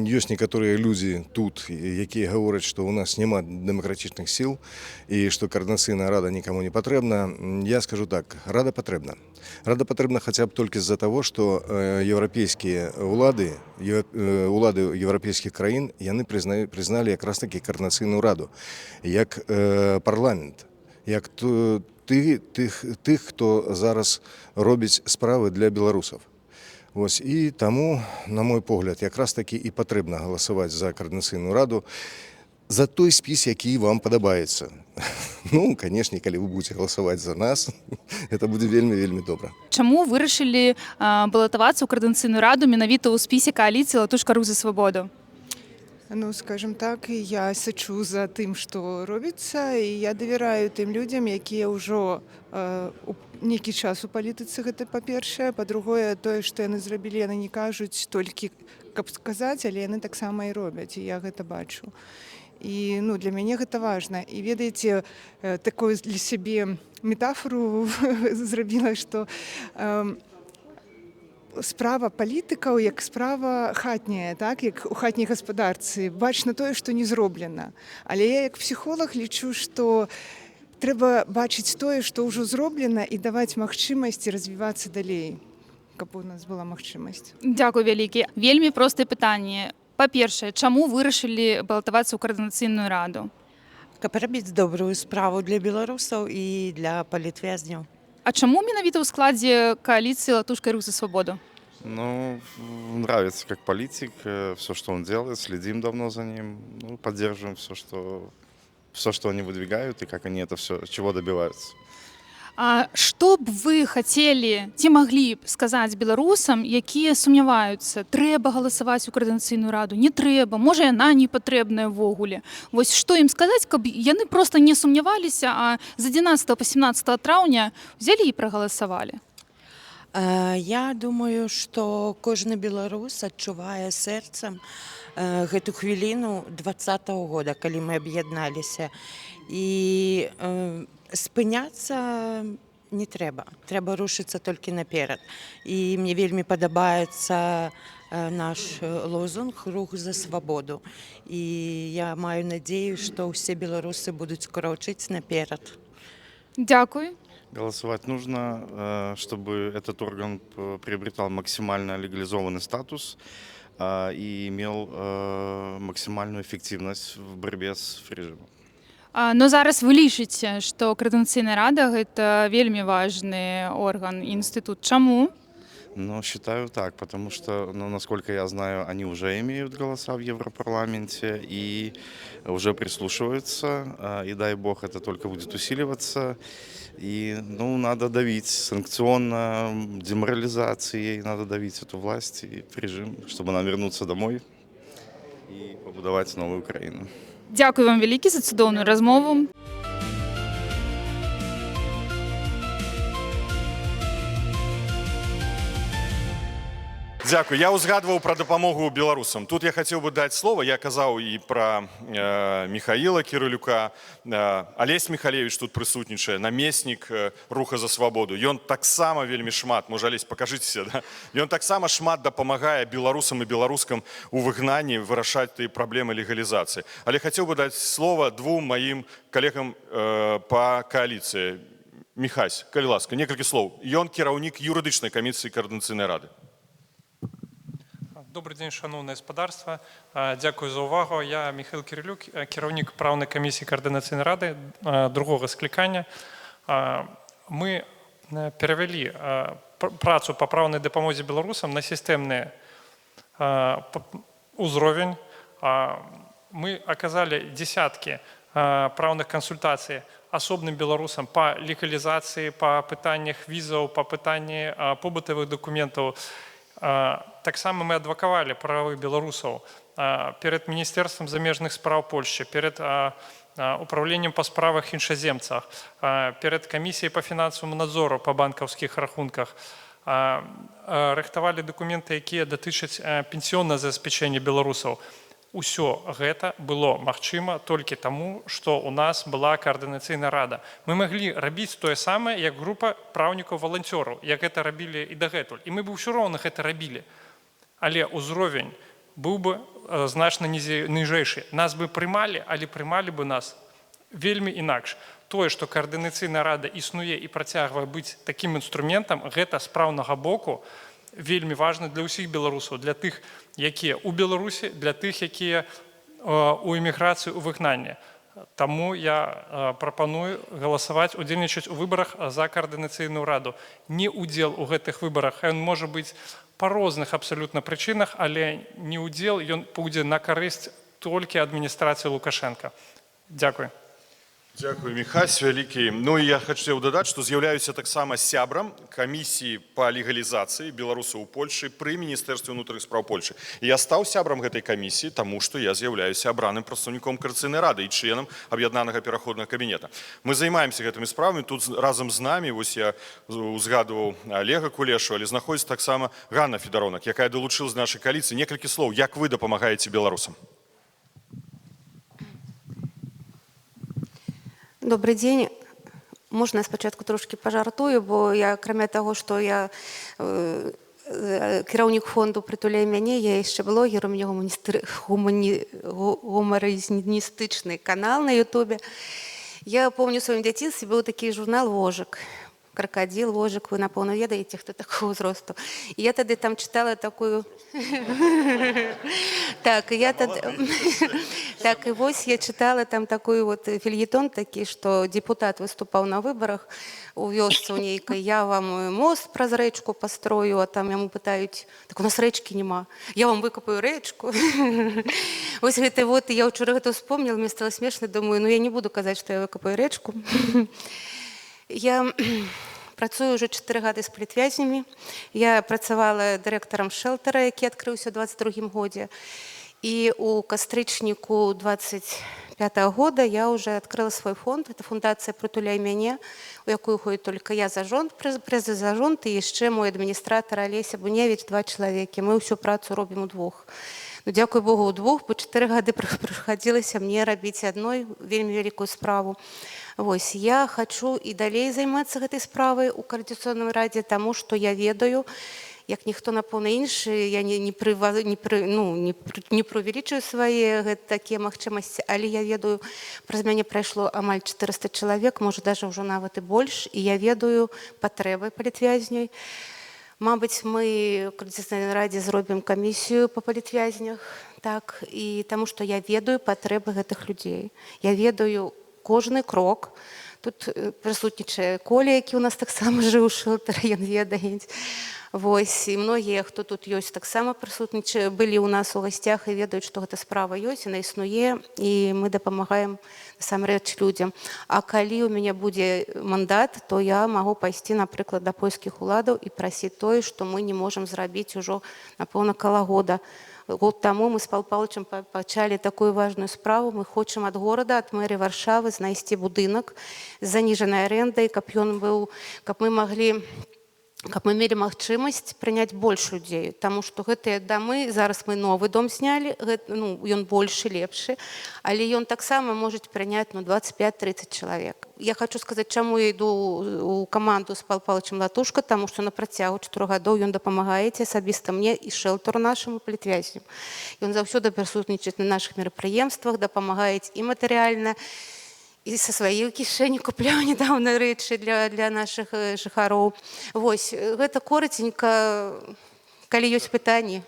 ёсць некаторыя людзі тут, якія гавораць, што ў нас няма дэмакратычных сіл і што каардынацыйная рада нікаму не патрэбна, я скажу так, рада патрэбна. Рада патрэбна хаця б толькі з-за таго, што еўрапейскія улады еўрапейскіх краін, яны прызналі якраз такі каардынацыйную раду, як парламент, як тых, хто зараз робіць справы для беларусаў. Вось, і таму, на мой погляд, якраз такі і патрэбна галасаваць за каардынацыйную раду за той спіс, які вам падабаецца. Ну, канешне, калі вы будете галасаваць за нас, это будзе вельмі добра. Чаму вырашылі балатавацца ў каардынацыйную раду менавіта ў спісе кааліцыі «Латушка Рух за свабоду»? Ну, скажем так, я сачу за тым, што робіцца, і я давяраю тым людзям, якія ўжо нейкі час у палітыцы, гэта па-першае, па-другое, тое, што яны зрабілі, яны не кажуць толькі, каб сказаць, але яны таксама і робяць, і я гэта бачу. І для мяне гэта важна. І ведаеце, такую для сябе метафору зрабіла, што справа палітыкаў як справа хатняя, так, як у хатняй гаспадарцы, бачна тое, што не зроблена. Але я як псіхолог лічу, што трэба бачыць тое, што ўжо зроблена, і даваць магчымасці развівацца далей, каб у нас была магчымасць. Дзякуй вялікі. Вельмі простае пытанне. Па-першае, чаму вырашылі балатавацца ў каардынацыйную раду? Каб рабіць добрую справу для беларусаў і для палітвязняў. А чаму менавіта ў складзе коалиции «Латушка Рух за свободу»? Ну, нравится как политик, все, что он делает, следим давно за ним, ну, поддерживаем все, что они выдвигают и как они это все, чего добиваются. А што б вы хацелі ці маглі б сказаць беларусам, якія сумняваюцца, трэба галасаваць у каардынацыйную раду, не трэба, можа яна не патрэбная ўвогуле. Вось што ім сказаць, каб яны проста не сумняваліся, а з 11 па 17 траўня взялі і прагаласавалі? Я думаю, што кожны беларус адчувае сэрцам гэту хвіліну 20-го года, калі мы аб'ядналіся. І спыняцца не трэба. Трэба рушыцца толькі наперад. І мне вельмі падабаецца наш лозунг «Рух за свабоду». І я маю надзею, што ўсе беларусы будуць крочыць наперад. Дякую. Голосовать нужно, чтобы этот орган приобретал максимально легализованный статус и имел максимальную эффективность в борьбе с режимом. Но зараз вы лічыце, што каардынацыйная рада гэта вельмі важны орган і інстытут. Чаму? Ну, считаю так, потому что, насколько я знаю, они уже имеют голоса в Европарламенте и уже прислушиваются, и дай бог это только будет усиливаться. И, надо давить санкционно, деморализацией, надо давить эту власть и режим, чтобы нам вернуться домой и побудовать новую Украину. Дякую вам вялікі за цудоўную размову. Дякую. Я узгадывал про дапамогу беларусам. Тут я хотел бы дать слово. Я казаў и про Михаила Кирилюка. Олесь Михалевич тут присутнічае, намеснік Руха за свабоду. Ён таксама вельмі шмат, можа, Олесь, покажитеся, да? Ён таксама шмат дапамагае беларусам и беларускам у выгнанні вырашаць тыя праблемы легалізацыі. Але хотел бы дать слово двум моим коллегам по коалиции. Михась, калі ласка, некалькі слоў. Ён кіраўнік юрыдычнай камісіі каардынацыйнай рады. Добрый день, шановное господарство. Дякую за увагу. Я Михаил Кирилюк, кіраўнік правнай камісіі каардынацыйнай рады другого склікання. Мы перавялі працу па праўнай дапамозе беларусам на сістэмны ўзровень. Мы аказалі дзесяткі праўных кансультацый асобным беларусам па легалізацыі, па пытаннях візаў, па пытанні побытавых дакументаў. Таксама мы адвакавалі правы беларусаў перед Міністэрствам замежных спраў Польшчы, перед управленнем па справах іншаземцах, перед камісіяй па фінансаваму надзору па банкаўскіх рахунках. Рыхтавалі дакументы, якія датычаць пенсіённага забеспячэння беларусаў. Усё гэта было магчыма толькі таму, што ў нас была каардынацыйная рада. Мы маглі рабіць тое самае, як група праўнікаў-валанцёраў, як гэта рабілі і дагэтуль. І мы б ўсё роўна гэта рабілі. Але ўзровень быў бы значна ніжэйшы. Нас бы прымалі, але прымалі бы нас вельмі інакш. Тое, што каардынацыйная рада існуе і працягвае быць такім інструментам, гэта з праўнага боку вельмі важна для ўсіх беларусаў, для тых, якія ў Беларусі, для тых, якія у эміграцыі, у выгнанні. Таму я прапаную галасаваць, удзельнічаць у выбарах за каардынацыйную раду. Не ўдзел у гэтых выбарах, ён можа быць па розных абсалютна прычынах, але не ўдзел, ён будзе на карысць толькі адміністрацыі Лукашенка. Дзякуй. Дякую, Михась, вялікі. Ну і я хачу дадаць, што з'яўляюся таксама сябрам камісіі па легалізацыі беларусаў у Польшы пры Міністэрстве ўнутраных спраў Польшы. І я стаў сябрам гэтай камісіі, таму што я з'яўляюся абраным прадстаўніком Коордынацыйнай рады і членам аб'яднанага пераходнага кабінета. Мы займаемся гэтымі справамі, тут разам з намі, вось я узгадываў Олега Кулешу, але знаходзіцца таксама Ганна Федаронак, якая далучылася з нашай кааліцыі. Некалькі слоў, як вы дапамагаеце беларусам? Добрый день. Можна я спачатку трошки пажартую, бо я, акрамя таго, што я кіраўнік фонду «Притуляй мяне», я яшчэ блогер, у мяне гумарыстычны канал на Ютубе. Я помню, у сваім дзяцінстве быў такі журнал «Вожык». Крокодил, Вожик, вы, напэўна, ведаеце, хто такого ўзросту. І я тады там чытала такую... Так, і вось я чытала там такой вот фельетон такі, што депутат выступаў на выбарах у вёсцы ў нейкай, я вам мост праз рэчку пастрою, а там яму пытаюць, так у нас рэчкі няма, я вам выкапаю рэчку. Вось гэта вот, я ўчора гэта ўспомніла, мне стала смешна, думаю, ну я не буду казаць, што я выкапаю рэчку. Я працую ўжо 4 гады з палітвязнямі. Я працавала дырэктарам шэлтара, які адкрыўся ў 22-м годзе. І у кастрычніку 25-го года я уже открыла свой фонд. Это фундацыя «Притуляй мяне», у якую ходит только я зажонт, зажонт, і яшчэ мой адміністратар Алеся Буневіч, 2 чалавекі. Мы ўсю працу робім удвух. Ну, дзякуй Богу, удвух, бо 4 гады прыходзілася мне рабіць адной вельмі вялікую справу. Вось, я хочу і далей займацца гэтай справай у Коордынационной раде, таму што я ведаю, як ніхто, напэўна, іншы, я не преувеличваю свае такія магчымасці, але я ведаю, праз мяне прайшло амаль 400 чалавек, можа, даже ўжо нават і больш, і я ведаю патрэбы палітвязней. Мабыць, мы у Коордынационной раде зробім камісію па палітвязнях, так, і таму што я ведаю патрэбы гэтых людзей. Я ведаю кожны крок. Тут прысутнічае Коля, які ў нас таксама жыў у шэлтары, ён ведае. Вось, і многія, хто тут ёсць, таксама прысутнічае, былі ў нас у гасцях і ведаюць, што гэта справа ёсць, яна існуе, і мы дапамагаем насамрэч людзям. А калі ў мяне будзе мандат, то я магу пайсці, напрыклад, да польскіх уладаў і прасіць тое, што мы не можам зрабіць ужо, напэўна, каля года. Год таму мы з Пал Павловичем пачалі такую важную справу. Мы хочам ад горада, ад мэрыі Варшавы знайсці будынак з заніжанай арэндай, каб ён быў, каб мы мелі магчымасць прыняць больш людзей. Таму што гэтыя дамы, зараз мы новы дом знялі, ён большы, лепшы, але ён таксама можа прыняць 25-30 чалавек. Я хочу сказаць, чаму я іду у каманду з Пал Павловичем Латушка, таму што на працягу 4 гадоў ён дапамагаеце асабіста мне і шэлтару нашаму палітвязням. Ён заўсёды прысутнічаць на нашых мерапрыемствах, дапамагаець і матэрыяльна, і са сваёй кішэні купляў нядаўна рэчы для нашых жыхароў. Вось, гэта коратенька, калі ёсць пытанні.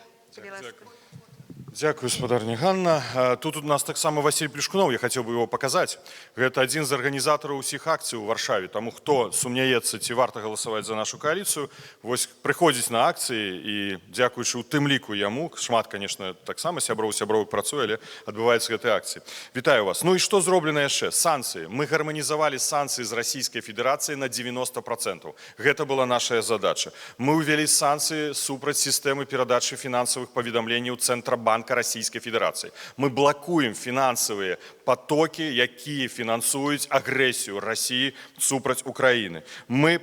Дякую, спадарня Ганна. Тут у нас таксама Васіль Плешкунов, я хацеў бы его паказаць. Гэта адзін з арганізатараў усіх акцый у Варшаве. Таму хто сумняецца, ці варта галасаваць за нашу кааліцыю, вось прыходзіць на акцыі і дзякуючы ў тым ліку яму, шмат, конечно, таксама сяброў працуе, але адбываецца гэтай акцыі. Вітаю вас. Ну і што зроблена яшчэ? Санкцыі. Мы гарманізавалі санкцыі з Расійскай Федэрацыі на 90%. Гэта была наша задача. Мы ўвялі санкцыі супраць сістэмы перадачы фінансавых паведамленняў Цэнтрабанка Российской Федерации. Мы блокуем финансовые потоки, якія фінансуюць агрэсію Расіі супраць Украіны. Мы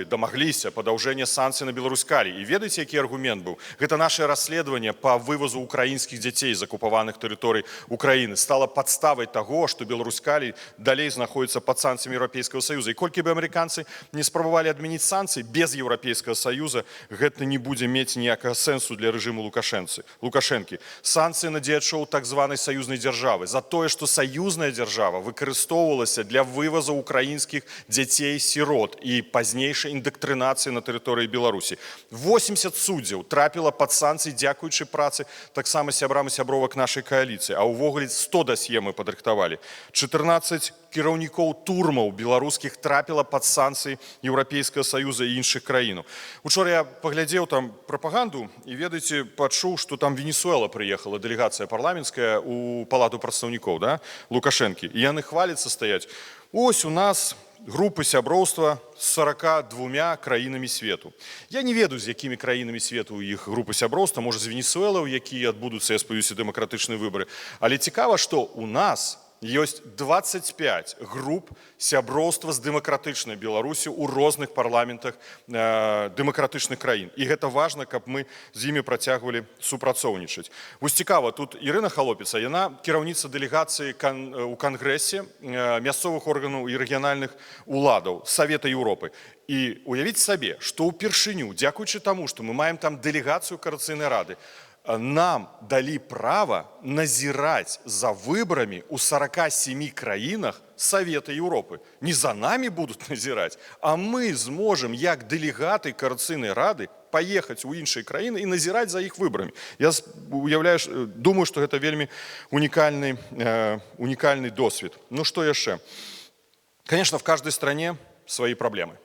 дамагліся падаўжэння санкцый на Беларусь-Калій. І ведаеце, які аргумент быў? Гэта наше расследаванне па вывазу украінскіх дзяцей з акупаваных тэрыторый Украіны стала падставай таго, што Беларусь-Калій далей знаходіцца пад санкцыямі Еўрапейскага Саюза. І колькі бы амерыканцы не спрабавалі адмяніць санкцыі, без Еўрапейскага Саюза гэта не будзе мець ніякага сэнсу для рэжыму Лукашэнкі. Санкцыі на дзеячоў так званай саюзнай дзяржавы за тое, што саюзная дзяржава выкарыстоўвалася для вываза украінскіх дзяцей-сірот і пазнейшай индоктринации на тэрыторыі Беларусі. 80 суддзяў трапіла пад санкцыі дзякуючы працы таксама сябрам і сябровак нашай кааліцыі, а ўвогуле 100 дасье мы падрыхтавалі. 14 кіраўнікоў турмаў беларускіх трапіла пад санкцыі Еўрапейскага Саюза і іншых краінаў. Учора я паглядзеў там прапаганду і, ведаеце, пачуў, што там Венесуэла прыехала, дэлегацыя парламенцкая у палату прадстаўнікоў, да, Лукашэнкі. І яны хваляцца стаяць. Ось у нас групы сяброўства з 42 краінамі свету. Я не ведаю, з якімі краінамі свету у іх групы сяброўства, можа, з Венесуэлы, у якія адбудуцца, я спадзяюся, дэмакратычныя выбары. Але цікава, што у нас ёсць 25 груп сяброўства з дэмакратычнай Беларусі ў розных парламентах дэмакратычных краін. І гэта важна, каб мы з імі працягвалі супрацоўнічаць. Вось цікава, тут Ірына Халопіца, яна кіраўніца дэлегацыі у Кангрэсе мясцовых органаў і рэгіянальных уладаў Савета Еўропы. І уявіць сабе, што ўпершыню, дзякуючы таму, што мы маем там дэлегацыю Коордынацыйнай рады, нам дали право назирать за выборами у 47 краинах Совета Европы. Не за нами будут назирать, а мы сможем, як делегаты Коордынацыйнай рады, поехать у іншай краіны и назирать за их выборами. Я думаю, что это вельмі уникальный досвід. Ну что яшчэ? Конечно, в каждой стране свои проблемы.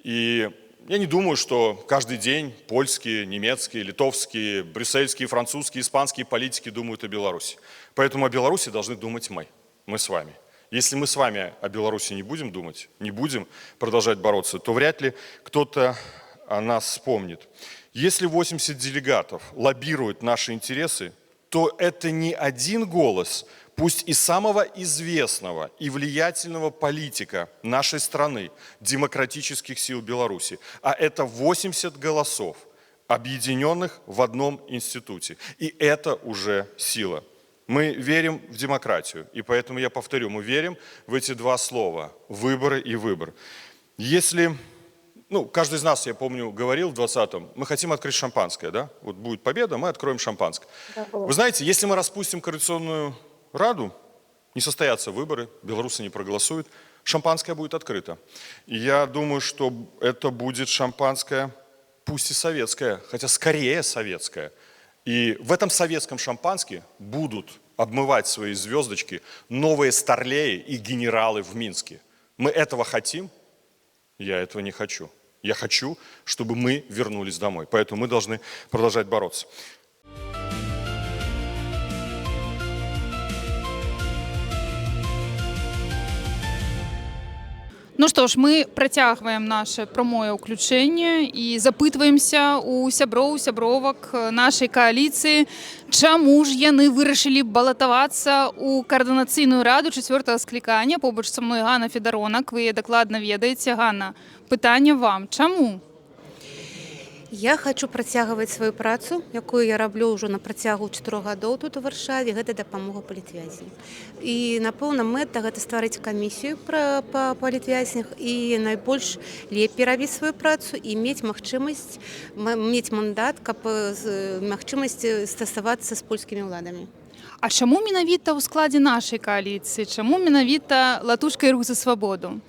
И я не думаю, что каждый день польские, немецкие, литовские, брюссельские, французские, испанские политики думают о Беларуси. Поэтому о Беларуси должны думать мы с вами. Если мы с вами о Беларуси не будем думать, не будем продолжать бороться, то вряд ли кто-то о нас вспомнит. Если 80 делегатов лоббируют наши интересы, то это не один голос, пусть и самого известного и влиятельного политика нашей страны, демократических сил Беларуси, а это 80 голосов, объединенных в одном институте. И это уже сила. Мы верим в демократию, и поэтому я повторю, мы верим в эти два слова – выборы и выбор. Если, каждый из нас, я помню, говорил в 20-м, мы хотим открыть шампанское, да? Вот будет победа, мы откроем шампанское. Вы знаете, если мы распустим Координационную Раду, не состоятся выборы, белорусы не проголосуют, шампанское будет открыто. И я думаю, что это будет шампанское, пусть и советское, хотя скорее советское. И в этом советском шампанском будут обмывать свои звездочки новые старлеи и генералы в Минске. Мы этого хотим? Я этого не хочу. Я хочу, чтобы мы вернулись домой. Поэтому мы должны продолжать бороться. Ну што ж, мы працягваем наше прамое ўключэнне і запытваемся у сяброў, сябровак нашай кааліцыі, чаму ж яны вырашылі балатавацца ў Коордынацыйную раду 4-го склікання. Побач са мной Ганна Федаронак, вы дакладна ведаеце. Ганна, пытанне вам, чаму? Я хочу працягваць сваю працу, якую я раблю ўжо на працягу 4 гадоў тут у Варшаве, гэта дапамога палітвязням. І, напэўна, мэта гэта стварыць камісію па палітвязнях і найбольш лепей рабіць сваю працу і мець магчымасць, мець мандат, каб магчымасць стасавацца з польскімі ўладамі. А чаму менавіта ў складзе нашай кааліцыі? Чаму менавіта латушка і рух за свабоду?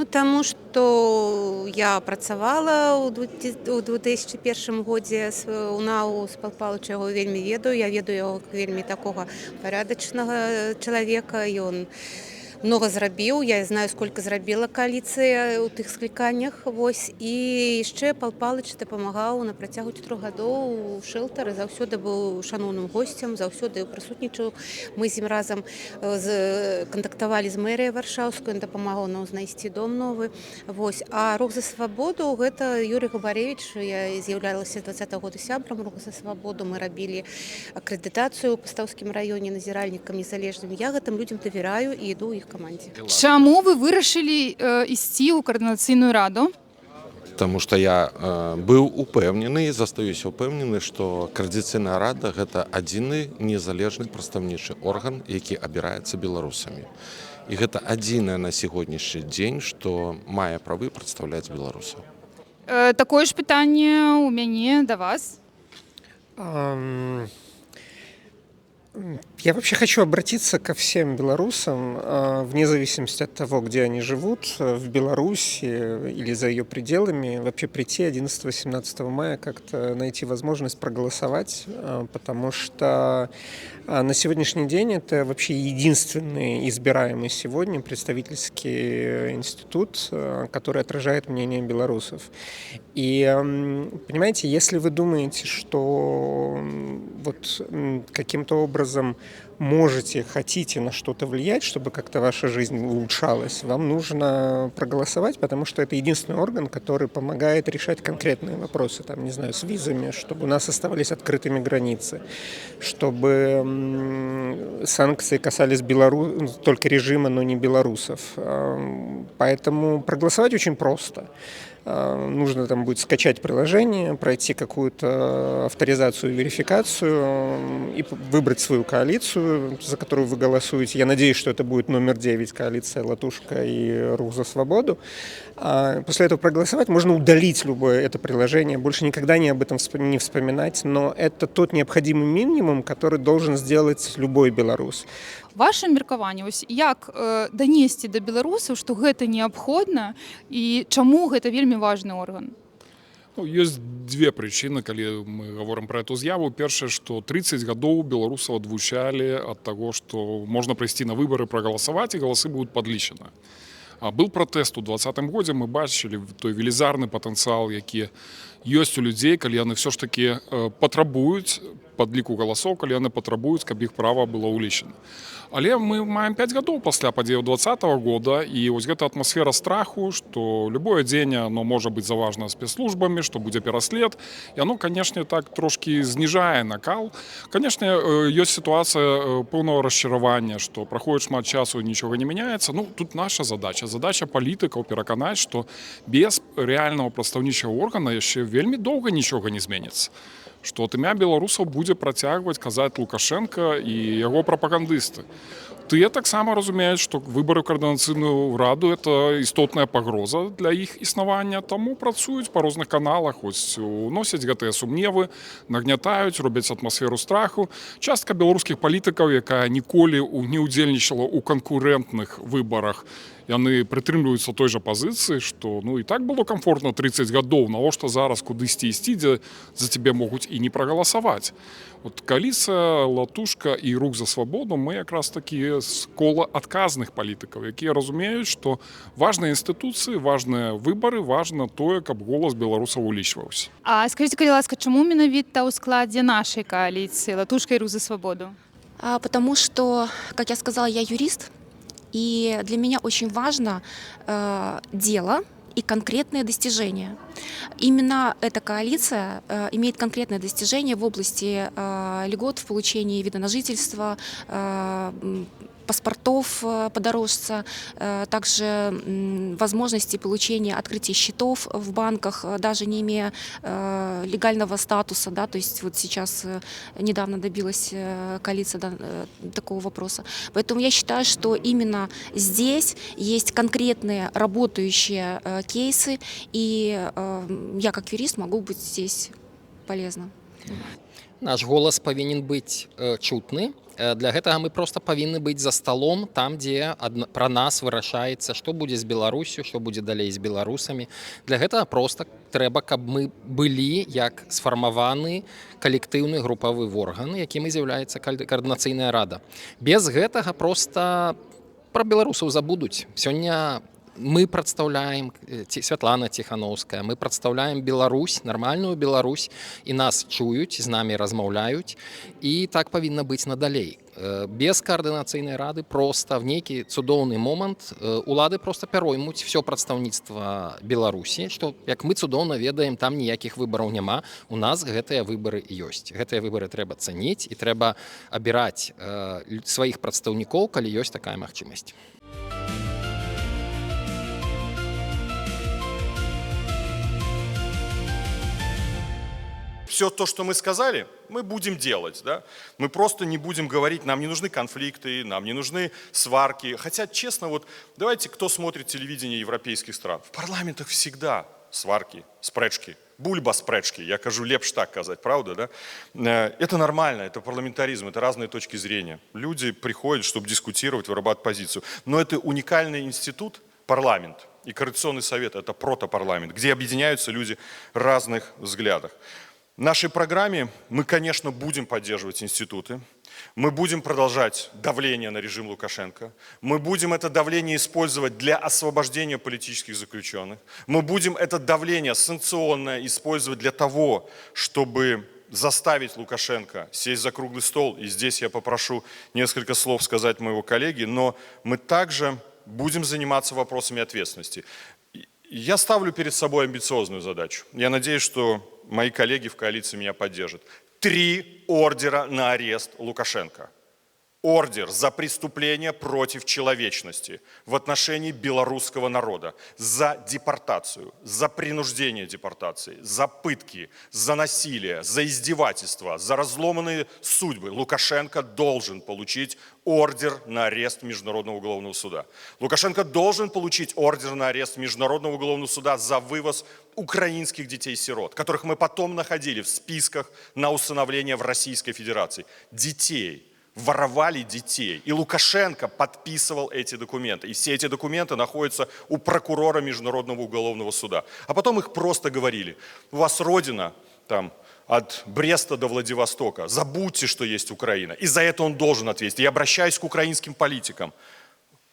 Таму што я працавала ў 2001 годзе у НАУ з Палпалыча, яго вельмі ведаю. Я ведаю яго вельмі такога парадачнага чалавека. Ён много зрабіў. Я знаю, сколько зрабіла кааліцыя ў тых скліканнях. Вось. І яшчэ Пал Палыч дапамагаў на працягу 4 гадоў у шэлтары, заўсёды быў шаноўным госцем, заўсёды прысутнічаў. Мы з ім разам кантактавалі з мэрыяй варшаўскай, ён дапамагаў нам знайсці дом новы. Вось. А рух за свабоду гэта Юрый Губаревич. Я з'яўлялася 20-го года сябрам руху за свабоду. Мы рабілі акрэдытацыю ў Пастаўскім раёне назіральнікам незалежным. Я гэтым людзям давяраю і іду ў іх камандзе. Чаму вы вырашылі ісці ў каардынацыйную раду? Таму што я быў упэўнены і застаюся упэўнены, што Координацыйная рада гэта адзіны незалежны прадстаўнічы орган, які абіраецца беларусамі. І гэта адзінае на сягонняшні дзень, што мае правы прадстаўляць беларусаў. Такое ж пытанне у мяне да вас. Я вообще хочу обратиться ко всем белорусам, вне зависимости от того, где они живут, в Беларуси или за ее пределами, вообще прийти 11-17 мая, как-то найти возможность проголосовать, потому что на сегодняшний день это вообще единственный избираемый сегодня представительский институт, который отражает мнение белорусов. И, понимаете, если вы думаете, что вот каким-то образом можете, хотите на что-то влиять, чтобы как-то ваша жизнь улучшалась, вам нужно проголосовать, потому что это единственный орган, который помогает решать конкретные вопросы, там, не знаю, с визами, чтобы у нас оставались открытыми границы, чтобы санкции касались только режима, но не белорусов. Поэтому проголосовать очень просто. Нужно там будет скачать приложение, пройти какую-то авторизацию, верификацию и выбрать свою коалицию, за которую вы голосуете. Я надеюсь, что это будет номер 9 коалиция «Латушка» и «Рух за свободу». После этого проголосовать. Можно удалить любое это приложение, больше никогда об этом не вспоминать, но это тот необходимый минимум, который должен сделать любой белорус. Ваше меркаванне, ось як данесці да беларусаў, што гэта неабходна і чаму гэта вельмі важны орган? Ну, ёсць две прычыны, калі мы гаворым пра эту з'яву. Першае, што 30 гадоў беларусаў адвучалі ад таго, што можна прыйсці на выбары, прагаласаваць, і галасы будуць падлічаны. Был пратэст у 2020 годзе, мы бачылі той велізарны патэнцыял, які ёсць у людзей, калі яны ўсё ж такі патрабуюць падліку галасоў, калі яны патрабуюць, каб іх права было ўлічана. Але мы маем 5 гадоў пасля падзеяў 2020 года, і вось гэта атмасфера страху, што любое дзеянне оно можа быць заважана спецслужбамі, што будзе пераслед, і оно, канешне, так трошкі зніжае накал. Канешне, ёсць сітуацыя пэўнага расчаравання, што праходзіць шмат часу і нічога не мяняецца. Ну, тут наша задача палітыкаў пераканаць, што без рэальнага прадстаўнічага органа яшчэ вельмі доўга нічога не зменіцца. Што от імя беларусаў будзе працягваць казаць Лукашенко і яго прапагандысты. Тыя таксама разумеюць, што выбары ў каардынацыйную раду это істотная пагроза для іх існавання, таму працуюць па розных каналах, ось уносяць гэтыя сумневы, нагнятаюць, робяць атмасферу страху. Частка беларускіх палітыкаў, якая ніколі не ўдзельнічала ў канкурэнтных выбарах, яны прытрымліваюцца той жа пазіцыі, што ну і так было комфортна 30 гадоў, навошта зараз кудысьці ісці, дзе за цябе могуць і не прагаласаваць. От коаліцыя «Латушка» і «Рух за свабоду» мы якраз такі з кола адказных палітыкаў, якія разумеюць, што важныя інстытуцыі, важныя выбары, важна тое, каб голас беларусаў улічваўся. А скажите, калі ласка, чаму менавіта ў складзе нашай коалиции «Латушка» и «Рух за свободу»? Потому что, как я сказала, я юрист, и для меня очень важно дело и конкретные достижения. Именно эта коалиция имеет конкретные достижения в области льгот в получении вида на жительство, паспортов подорожца, также возможности получения открытия счетов в банках, даже не имея легального статуса, да, то есть вот сейчас недавно добилась коалиция такого вопроса. Поэтому я считаю, что именно здесь есть конкретные работающие кейсы, и я как юрист могу быть здесь полезна. Наш голас павінен быць чутны. Для гэтага мы просто павінны быць за сталом, там, дзе пра нас вырашаецца, што будзе з Беларусю, што будзе далей з беларусамі. Для гэтага проста трэба, каб мы былі як сфармаваны калектыўны групавы орган, якім і з'яўляецца Координацыйная рада. Без гэтага проста пра беларусаў забудуць. Сёння мы прадстаўляем, Святлана Ціхановская, мы прадстаўляем Беларусь, нармальную Беларусь, і нас чуюць, з намі размаўляюць, і так павінна быць надалей. Без каардынацыйнай рады проста в нейкі цудоўны момант улады проста пяроймуць все прадстаўніцтва Беларусі, што, як мы цудоўна ведаем, там ніякіх выбараў няма, у нас гэтыя выбары ёсць. Гэтыя выбары трэба цаніць і трэба абіраць сваіх прадстаўнікоў, калі ёсць такая магчымасць. Все то, что мы сказали, мы будем делать. Да? Мы просто не будем говорить, нам не нужны конфликты, нам не нужны сварки. Хотя, честно, вот давайте, кто смотрит телевидение европейских стран, в парламентах всегда сварки, спрэчки, бульба-спрэчки, я кажу, лепш так казать, правда? Да? Это нормально, это парламентаризм, это разные точки зрения. Люди приходят, чтобы дискутировать, вырабатывать позицию. Но это уникальный институт, парламент. И Координационный совет – это протопарламент, где объединяются люди разных взглядов. В нашей программе мы, конечно, будем поддерживать институты, мы будем продолжать давление на режим Лукашенко, мы будем это давление использовать для освобождения политических заключенных, мы будем это давление санкционное использовать для того, чтобы заставить Лукашенко сесть за круглый стол, и здесь я попрошу несколько слов сказать моего коллеги, но мы также будем заниматься вопросами ответственности. Я ставлю перед собой амбициозную задачу. Я надеюсь, что мои коллеги в коалиции меня поддержат. 3 ордера на арест Лукашенко. Ордер за преступление против человечности в отношении белорусского народа, за депортацию, за принуждение депортации, за пытки, за насилие, за издевательства, за разломанные судьбы. Лукашенко должен получить ордер на арест Международного уголовного суда. Лукашенко должен получить ордер на арест Международного уголовного суда за вывоз украинских детей-сирот, которых мы потом находили в списках на усыновление в Российской Федерации. Детей. Воровали детей. И Лукашенко подписывал эти документы. И все эти документы находятся у прокурора Международного уголовного суда. А потом их просто говорили. У вас родина там от Бреста до Владивостока. Забудьте, что есть Украина. И за это он должен ответить. Я обращаюсь к украинским политикам.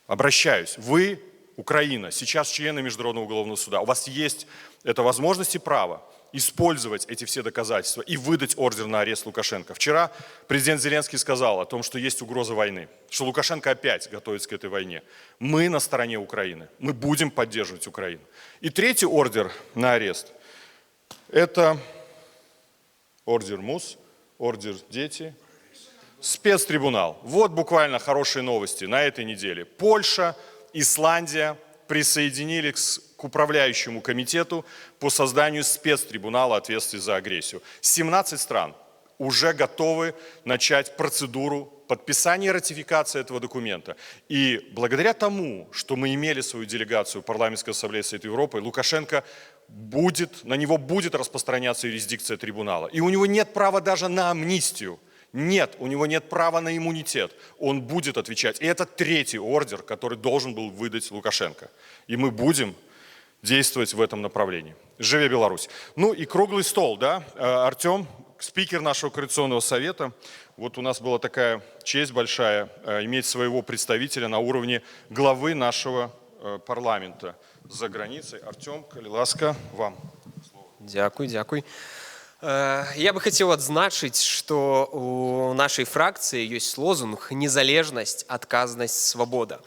Обращаюсь. Вы, Украина, сейчас члены Международного уголовного суда. У вас есть эта возможность и право использовать эти все доказательства и выдать ордер на арест Лукашенко. Вчера президент Зеленский сказал о том, что есть угроза войны, что Лукашенко опять готовится к этой войне. Мы на стороне Украины, мы будем поддерживать Украину. И 3-й ордер на арест – это ордер МУС, ордер «Дети», спецтрибунал. Вот буквально хорошие новости на этой неделе. Польша, Исландия присоединились к управляющему комитету по созданию спецтрибунала ответственности за агрессию. 17 стран уже готовы начать процедуру подписания и ратификации этого документа. И благодаря тому, что мы имели свою делегацию парламентской ассамблеи Совета Европы, Лукашенко на него будет распространяться юрисдикция трибунала. И у него нет права даже на амнистию. Нет, у него нет права на иммунитет. Он будет отвечать. И это 3-й ордер, который должен был выдать Лукашенко. И мы будем действовать в этом направлении. Живе Беларусь. Ну и круглый стол, да? Артем, спикер нашего Координационного совета. Вот у нас была такая честь большая иметь своего представителя на уровне главы нашего парламента за границей. Артем, калі ласка, вам. Дякую. Я бы хотел адзначыць, што у нашай фракцыі ёсць лозунг «Незалежнасць, адказнасць, свабода».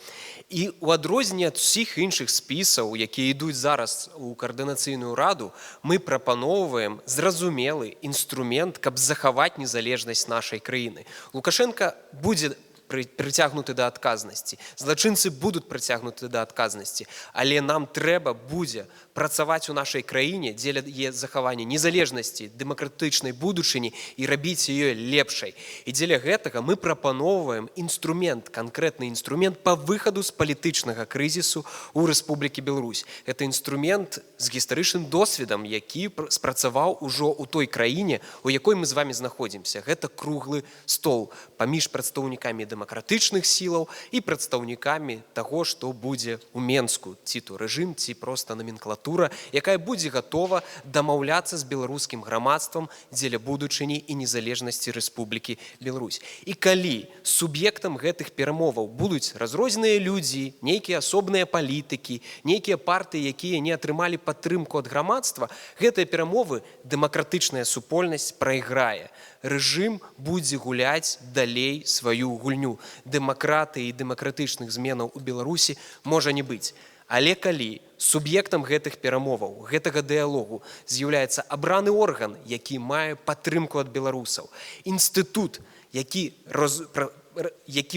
І ў адрозненне ад усіх іншых спісаў, якія ідуць зараз у Координацыйную раду, мы прапаноўваем зразумелы інструмент, каб захаваць незалежнасць нашай краіны. Лукашенко будзе прыцягнуты да адказнасці, злачынцы будуць прыцягнуты да адказнасці, але нам трэба будзе працаваць у нашай краіне дзеля яе захавання незалежнасці, дэмакратычнай будучыні і рабіць яе лепшай. І дзеля гэтага мы прапаноўваем інструмент, канкрэтны інструмент па выхаду з палітычнага крызісу ў Рэспублікі Беларусь. Гэта інструмент з гістарычным досведам, які спрацаваў ужо ў той краіне, у якой мы з вами знаходзімся. Гэта круглы стол паміж прадстаўнікамі дэмакратыі, дэмакратычных сілаў і прадстаўнікамі таго, што будзе ў Менску, ці то рэжым, ці проста наменклатура, якая будзе гатова дамаўляцца з беларускім грамадствам дзеля будучыні і незалежнасці Рэспублікі Беларусь. І калі суб'ектам гэтых перамоваў будуць разрозныя людзі, нейкія асобныя палітыкі, нейкія партыі, якія не атрымалі падтрымку ад грамадства, гэтыя перамовы дэмакратычная супольнасць прайграе. Рэжым будзе гуляць далей сваю гульню. Дэмакратыі і дэмакратычных зменаў у Беларусі можа не быць. Але калі суб'ектам гэтых перамоваў, гэтага дыялогу з'яўляецца абраны орган, які мае падтрымку ад беларусаў, інстытут, які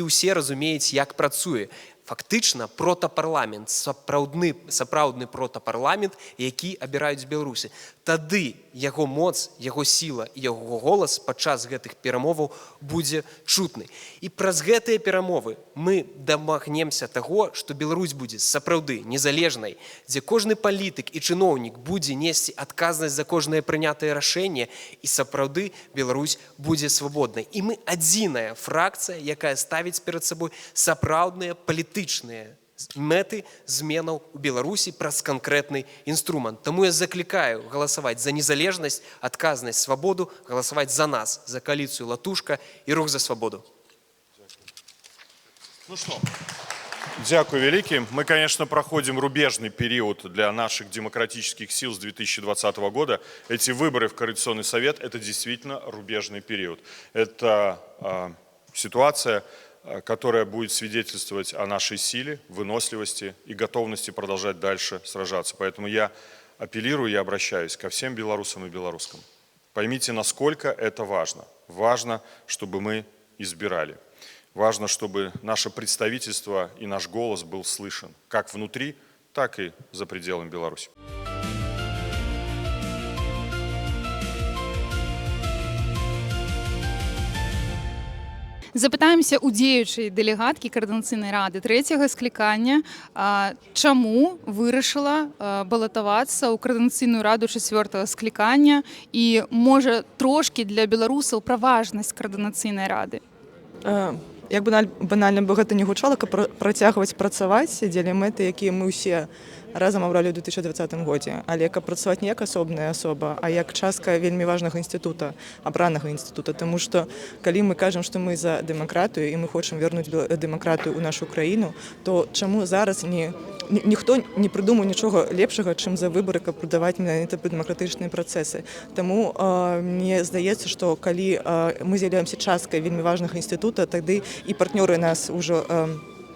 ўсе разумеюць, як працуе, фактычна протапарламент, сапраўдны протапарламент, які абіраюць Беларусі. Тады яго моц, яго сіла і яго голас падчас гэтых перамоваў будзе чутны. І праз гэтыя перамовы мы дамагнемся таго, што Беларусь будзе сапраўды незалежнай, дзе кожны палітык і чыноўнік будзе несці адказнасць за кожнае прынятае рашэнне, і сапраўды Беларусь будзе свабоднай. І мы адзіная фракцыя, якая ставіць перад сабой сапраўдныя палітычныя мэты зменаў у Беларусі праз канкрэтны інструмент. Таму я заклікаю галасаваць за незалежнасць, адказнасць, свабоду, галасаваць за нас, за коаліцыю «Латушка» і «Рух за свабоду». Ну что, дякую великий. Мы, конечно, проходим рубежный период для наших демократических сил с 2020 года. Эти выборы в Координационный совет – это действительно рубежный период. Это ситуация, которая будет свидетельствовать о нашей силе, выносливости и готовности продолжать дальше сражаться. Поэтому я апеллирую, я обращаюсь ко всем белорусам и белорускам. Поймите, насколько это важно. Важно, чтобы мы избирали. Важно, чтобы наше представительство и наш голос был слышен, как внутри, так и за пределами Беларуси. Запытаемся у дзеючай дэлегаткі Координацыйнай рады трэцяга склікання, чаму вырашыла балатавацца ў Координацыйную раду чацвёртага склікання і, можа, трошкі для беларусаў пра важнасць Координацыйнай рады. Як банальна бы гэта не гучала, каб працягваць працаваць дзеля мэты, якія мы ўсе разам абралі ў 2020 годзе, але каб працаваць не як асобная асоба, а як частка вельмі важнага інстытута, абранага інстытута, таму што калі мы кажам, што мы за дэмакратыю і мы хочам вярнуць дэмакратыю ў нашу краіну, то чаму зараз ніхто не прыдумаў нічога лепшага, чым за выбары, каб прадаваць менавіта дэмакратычныя працэсы. Таму мне здаецца, што калі мы з'яўляемся часткай вельмі важнага інстытута, тады і партнёры нас ужо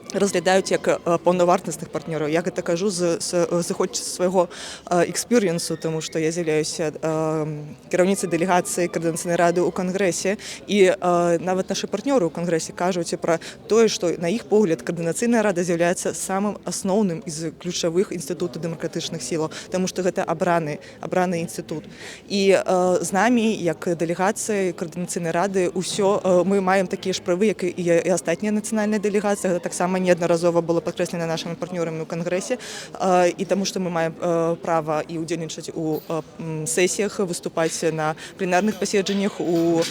разглядаюць як паўнавартасных партнёраў. Я гэта кажу зыходзячы з свайго экспірыенсу, таму што я з'яўляюся кіраўніцай дэлегацыі Координацыйнай рады ў кангрэсе, і нават нашы партнёры ў кангрэсе кажуць пра тое, што на іх погляд Координацыйная рада з'яўляецца самым асноўным з ключавых інстытутаў дэмакратычных сілаў, таму што гэта абраны інстытут. І з намі, як дэлегацыя Координацыйнай рады, мы маем такія ж правы, як і астатнія нацыянальныя дэлегацыі. Гэта таксама неаднаразова было падкрэслена нашымі партнёрамі ў кангрэсе, і таму што мы маем права і ўдзельнічаць у сесіях, выступаць на пленарных паседжаннях, у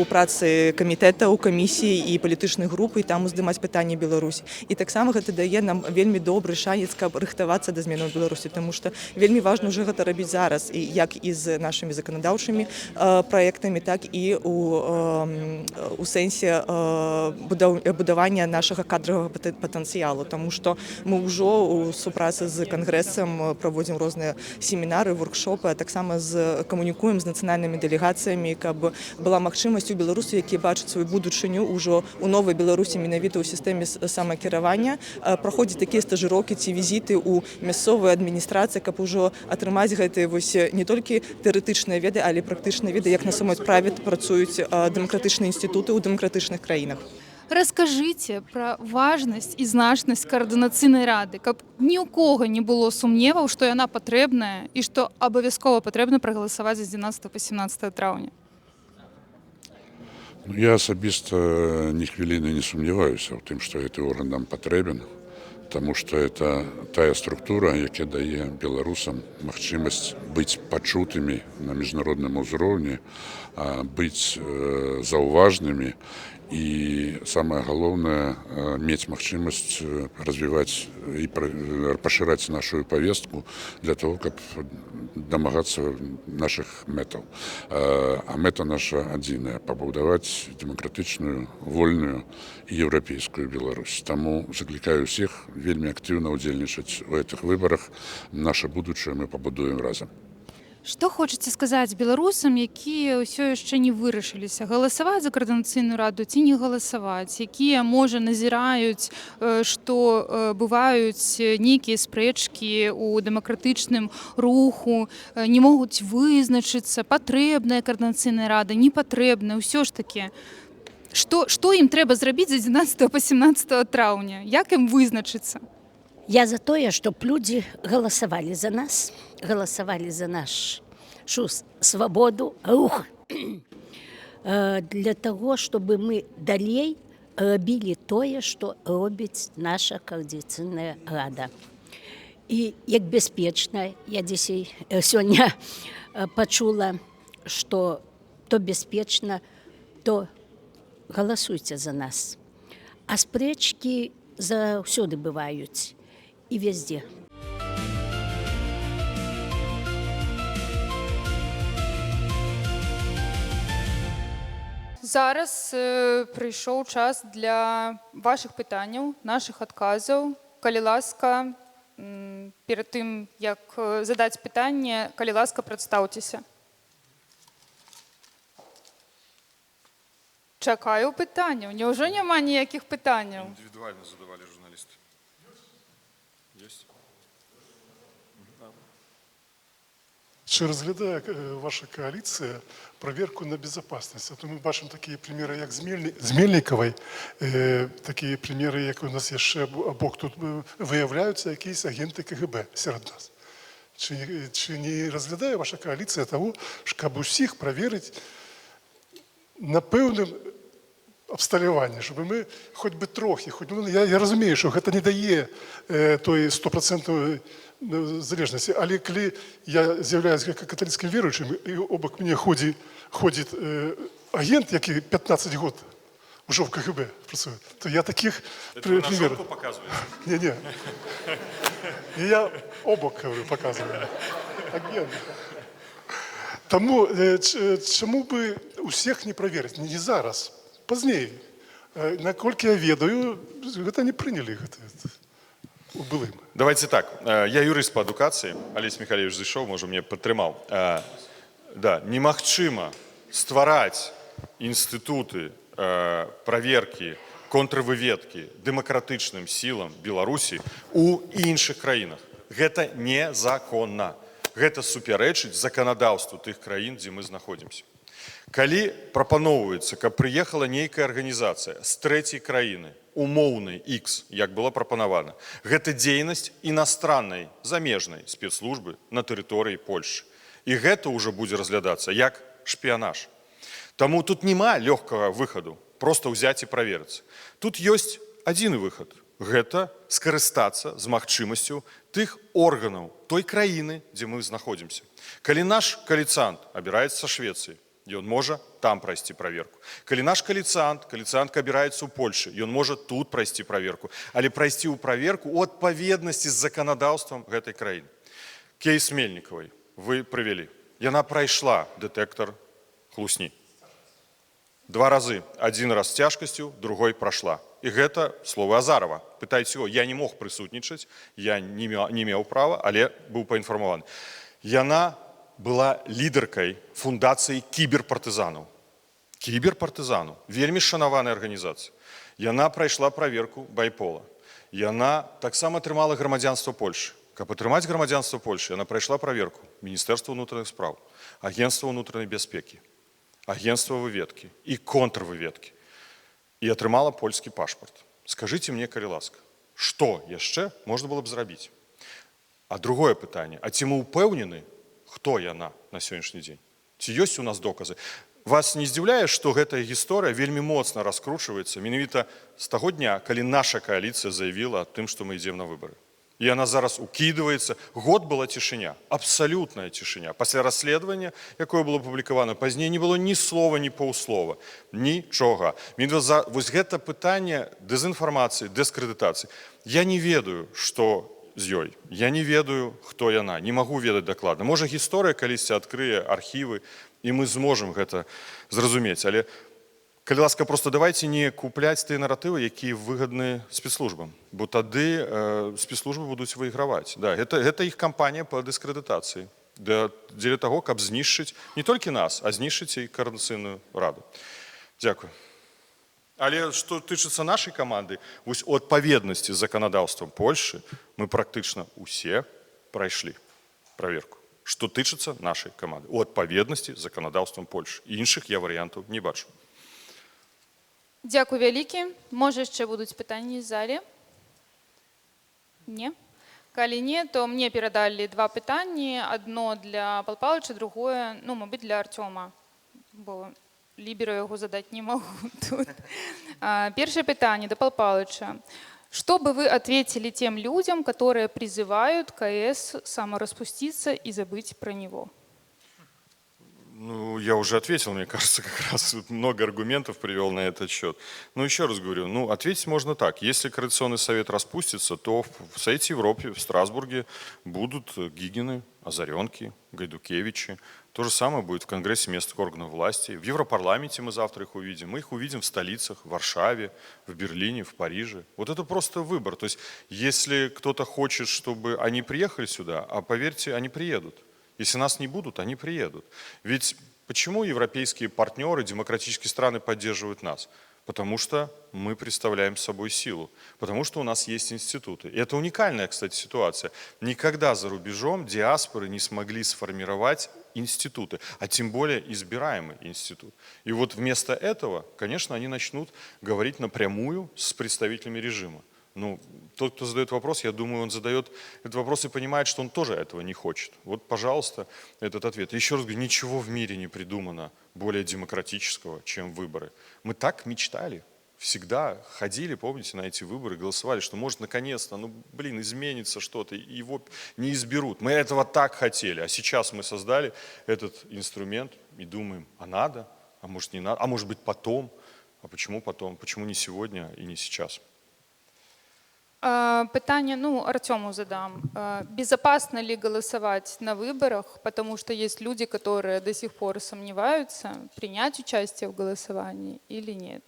працы камітэта, у камісіі і палітычных груп, і там уздымаць пытанні Беларусі. І таксама гэта дае нам вельмі добры шанец, каб рыхтавацца да зменаў Беларусі, таму што вельмі важна ўжо гэта рабіць зараз, і як і з нашымі заканадаўчымі праектамі, так і у сэнсе будавання нашага кадровага патэнцыялу, таму што мы ўжо у супрацы з кангрэсам праводзім розныя семінары, воркшопы, а таксама камунікуем з нацыянальнымі дэлегацыямі, каб была магчымасць у беларусаў, якія бачаць сваю будучыню ўжо ў новай Беларусі менавіта ў сістэме самакіравання, праходзіць такія стажыроўкі ці візіты ў мясцовыя адміністрацыі, каб ужо атрымаць гэтыя не толькі тэарэтычныя веды, але практычныя веды, як на самой справе працуюць дэмакратычныя інстытуты ў дэмакратычных краінах. Раскажыце пра важнасць і значнасць Координацыйнай рады, каб ні ў кого не было сумневаў, што яна патрэбная і што абавязкова патрэбна прагаласаваць з 11 па 17 траўня. Я асабіста ні хвіліны не сумняваюся ў тым, што гэты орган нам патрэбен, таму што это тая структура, якая дае беларусам магчымасць быць пачутымі на міжнародным узроўні, быць заўважнымі И самое главное, иметь возможность развивать и поширать нашу повестку для того, как домагаться наших метов. А мета наша одиная – побудовать демократичную, вольную и европейскую Беларусь. Тому закликаю всех вельми активно удзельнічаць в этих выборах. Наше будущее мы побудуем разом. Што хочаце сказаць беларусам, якія ўсё яшчэ не вырашыліся, галасаваць за каардынацыйную раду ці не галасаваць, якія, можа, назіраюць, што бываюць нейкія спрэчкі ў дэмакратычным руху, не могуць вызначыцца, патрэбная каардынацыйная рада, не патрэбная, ўсё ж такі. Што ім трэба зрабіць з 11 па 17 траўня? Як ім вызначыцца? Я за тое, чтоб люди голосовали за нас, голосовали за нашу свободу, рух, для того, чтобы мы далей робили тое, что робіць наша координационная рада. И як бяспечна, я сегодня почула, что то бяспечна, то голосуйте за нас. А спрэчкі заўсёды бываюць. И везде. Зараз прыйшоў час для вашых пытанняў, нашых адказаў. Калі ласка, перад тым, як задаць пытанне, калі ласка, прадстаўцеся. Чакаю пытанняў. Няўжо няма ніякіх пытанняў? Индивидуально задавали журналисты. Есть? Чи розглядає ваша коаліція проверку на безопасность? А то ми бачимо такі приміри, як з Мельникової, такі приміри, як у нас є ще обох тут виявляються якісь агенти КГБ серед нас. Чи не розглядає ваша коаліція того, щоб усіх перевірити на певним обсталювання, щоб ми хоч би трохи, я розумію, що це не дає тої 100% залежності, але коли я з'являюся як католицьким віруючим, і обок мене ходить агент, який 15 років вже в КГБ працює, то я таких примірів. Это вы на жопу показываете? Ні. Я обок, говорю, показую. Агент. Тому чому би усіх не перевірити? Не зараз, пізніше. Наскільки я ведаю, це не прийняли. Давайте так. Я юрист по адукації. Олесь Михайлович зайшов, може, мене підтримав. Да, немагчыма ствараць інстытуты праверкі, контрвыведкі дэмакратычным сілам Беларусі у іншых краінах. Гэта незаконна. Гэта супярэчыць заканадаўству тых краін, дзе мы знаходзімся. Калі прапаноўваецца, каб прыехала нейкая арганізацыя з трэцяй краіны, умоўнай X, як было прапанавана, гэта дзейнасць іностраннай замежнай спецслужбы на тэрыторыі Польшчы. І гэта ўжо будзе разглядацца як шпіянаж. Таму тут няма лёгкага выхаду, проста ўзяць і праверыць. Тут ёсць адзіны выхад. Гэта скарыстацца з магчымасцю тых органаў той краіны, дзе мы знаходзімся. Калі наш кааліцыянт абіраецца са Швецыі, ён можа там прайсці праверку. Калі наш кааліцыянтка абіраецца ў Польшы, ён можа тут прайсці праверку, але прайсці ў праверку ў адпаведнасці з заканадаўствам гэтай краіны. Кейс Мельниковай вы прывялі. Яна прайшла дэтэктар хлусні. 2 разы. 1 раз з цяжкасцю, другой прайшла. І гэта словы Азарова. Пытайце его, я не мог прысутнічаць, я не меў права, але быў паінфармаваны. Яна была лідаркай фундацыі кіберпартызанаў. Кіберпартызанаў. Вельмі шанаваная арганізацыя. Яна прайшла праверку байпола. Яна таксама атрымала грамадзянства Польшы. Каб атрымаць грамадзянства Польшы, яна прайшла праверку Міністэрства ўнутраных спраў, Агенцтва ўнутранай бяспекі, Агенцтва выведкі і контрвыведкі. І атрымала польскі пашпарт. Скажыце мне, калі ласка, што яшчэ можна было б зрабіць? А другое пытанне, а ці мы ўпэўнены, хто яна на сённяшні дзень? Ці ёсць у нас доказы? Вас не здзіўляе, што гэтая гісторыя вельмі моцна раскручваецца менавіта з таго дня, калі наша кааліцыя заявіла аб тым, што мы ідзем на выбары? И она зараз укидывается. Год была тишиня, абсолютная тишиня. После расследования, якое было опубликовано позднее, не было ни слова, ни паўслова, нічога. Вось гэта пытанне дэзінфармацыі, дыскрэдытацыі. Я не ведаю, што з ёй. Я не ведаю, хто яна. Не магу ведаць дакладна. Можа, гісторыя калісьці адкрые архівы, і мы зможам гэта зразумець. Але, калі ласка, просто давайте не купляць тыя наратывы, якія выгадны спецслужбам. Бо тады спецслужбы будуць выйграваць. Да, гэта іх кампанія па дыскрэдытацыі. Дзеля таго, каб знішчыць не толькі нас, а знішчыць і Координаційную раду. Дзякую. Але што тычыцца нашай каманды, вось у адпаведнасці з заканадаўствам Польшы мы практычна ўсе прайшлі праверку. Што тычыцца нашай каманды, у адпаведнасці з заканадаўствам Польшы. Іншых я варыянтаў не бачу. Дякую вялікі. Можа, яшчэ будуць пытанні з зале? Не? Калі не, то мне перадалі два пытанні. Адно для Павла Павловича, другое, ну, мабыць, для Артёма. Бо ліберу яго задаць не магу тут. Першае пытанне да Павла Павловича. Что бы вы ответили тем людям, которые призывают КС самораспуститься и забыть про него? Ну, я уже ответил, мне кажется, как раз много аргументов привел на этот счет. Но еще раз говорю, ну, ответить можно так. Если Координационный совет распустится, то в Совете Европы, в Страсбурге будут Гигины, Озаренки, Гайдукевичи. То же самое будет в Конгрессе местных органов власти. В Европарламенте мы завтра их увидим. Мы их увидим в столицах, в Варшаве, в Берлине, в Париже. Вот это просто выбор. То есть, если кто-то хочет, чтобы они приехали сюда, а поверьте, они приедут. Если нас не будут, они приедут. Ведь почему европейские партнеры, демократические страны поддерживают нас? Потому что мы представляем собой силу, потому что у нас есть институты. И это уникальная, кстати, ситуация. Никогда за рубежом диаспоры не смогли сформировать институты, а тем более избираемый институт. И вот вместо этого, конечно, они начнут говорить напрямую с представителями режима. Ну, тот, кто задает вопрос, я думаю, он задает этот вопрос и понимает, что он тоже этого не хочет. Вот, пожалуйста, этот ответ. Еще раз говорю, ничего в мире не придумано более демократического, чем выборы. Мы так мечтали, всегда ходили, помните, на эти выборы, голосовали, что может наконец-то, ну, блин, изменится что-то, его не изберут. Мы этого так хотели, а сейчас мы создали этот инструмент и думаем, а надо, а может не надо, а может быть потом. А почему потом? Почему не сегодня и не сейчас? Питание, ну, Артему задам. Безопасно ли голосовать на выборах, потому что есть люди, которые до сих пор сомневаются, принять участие в голосовании или нет?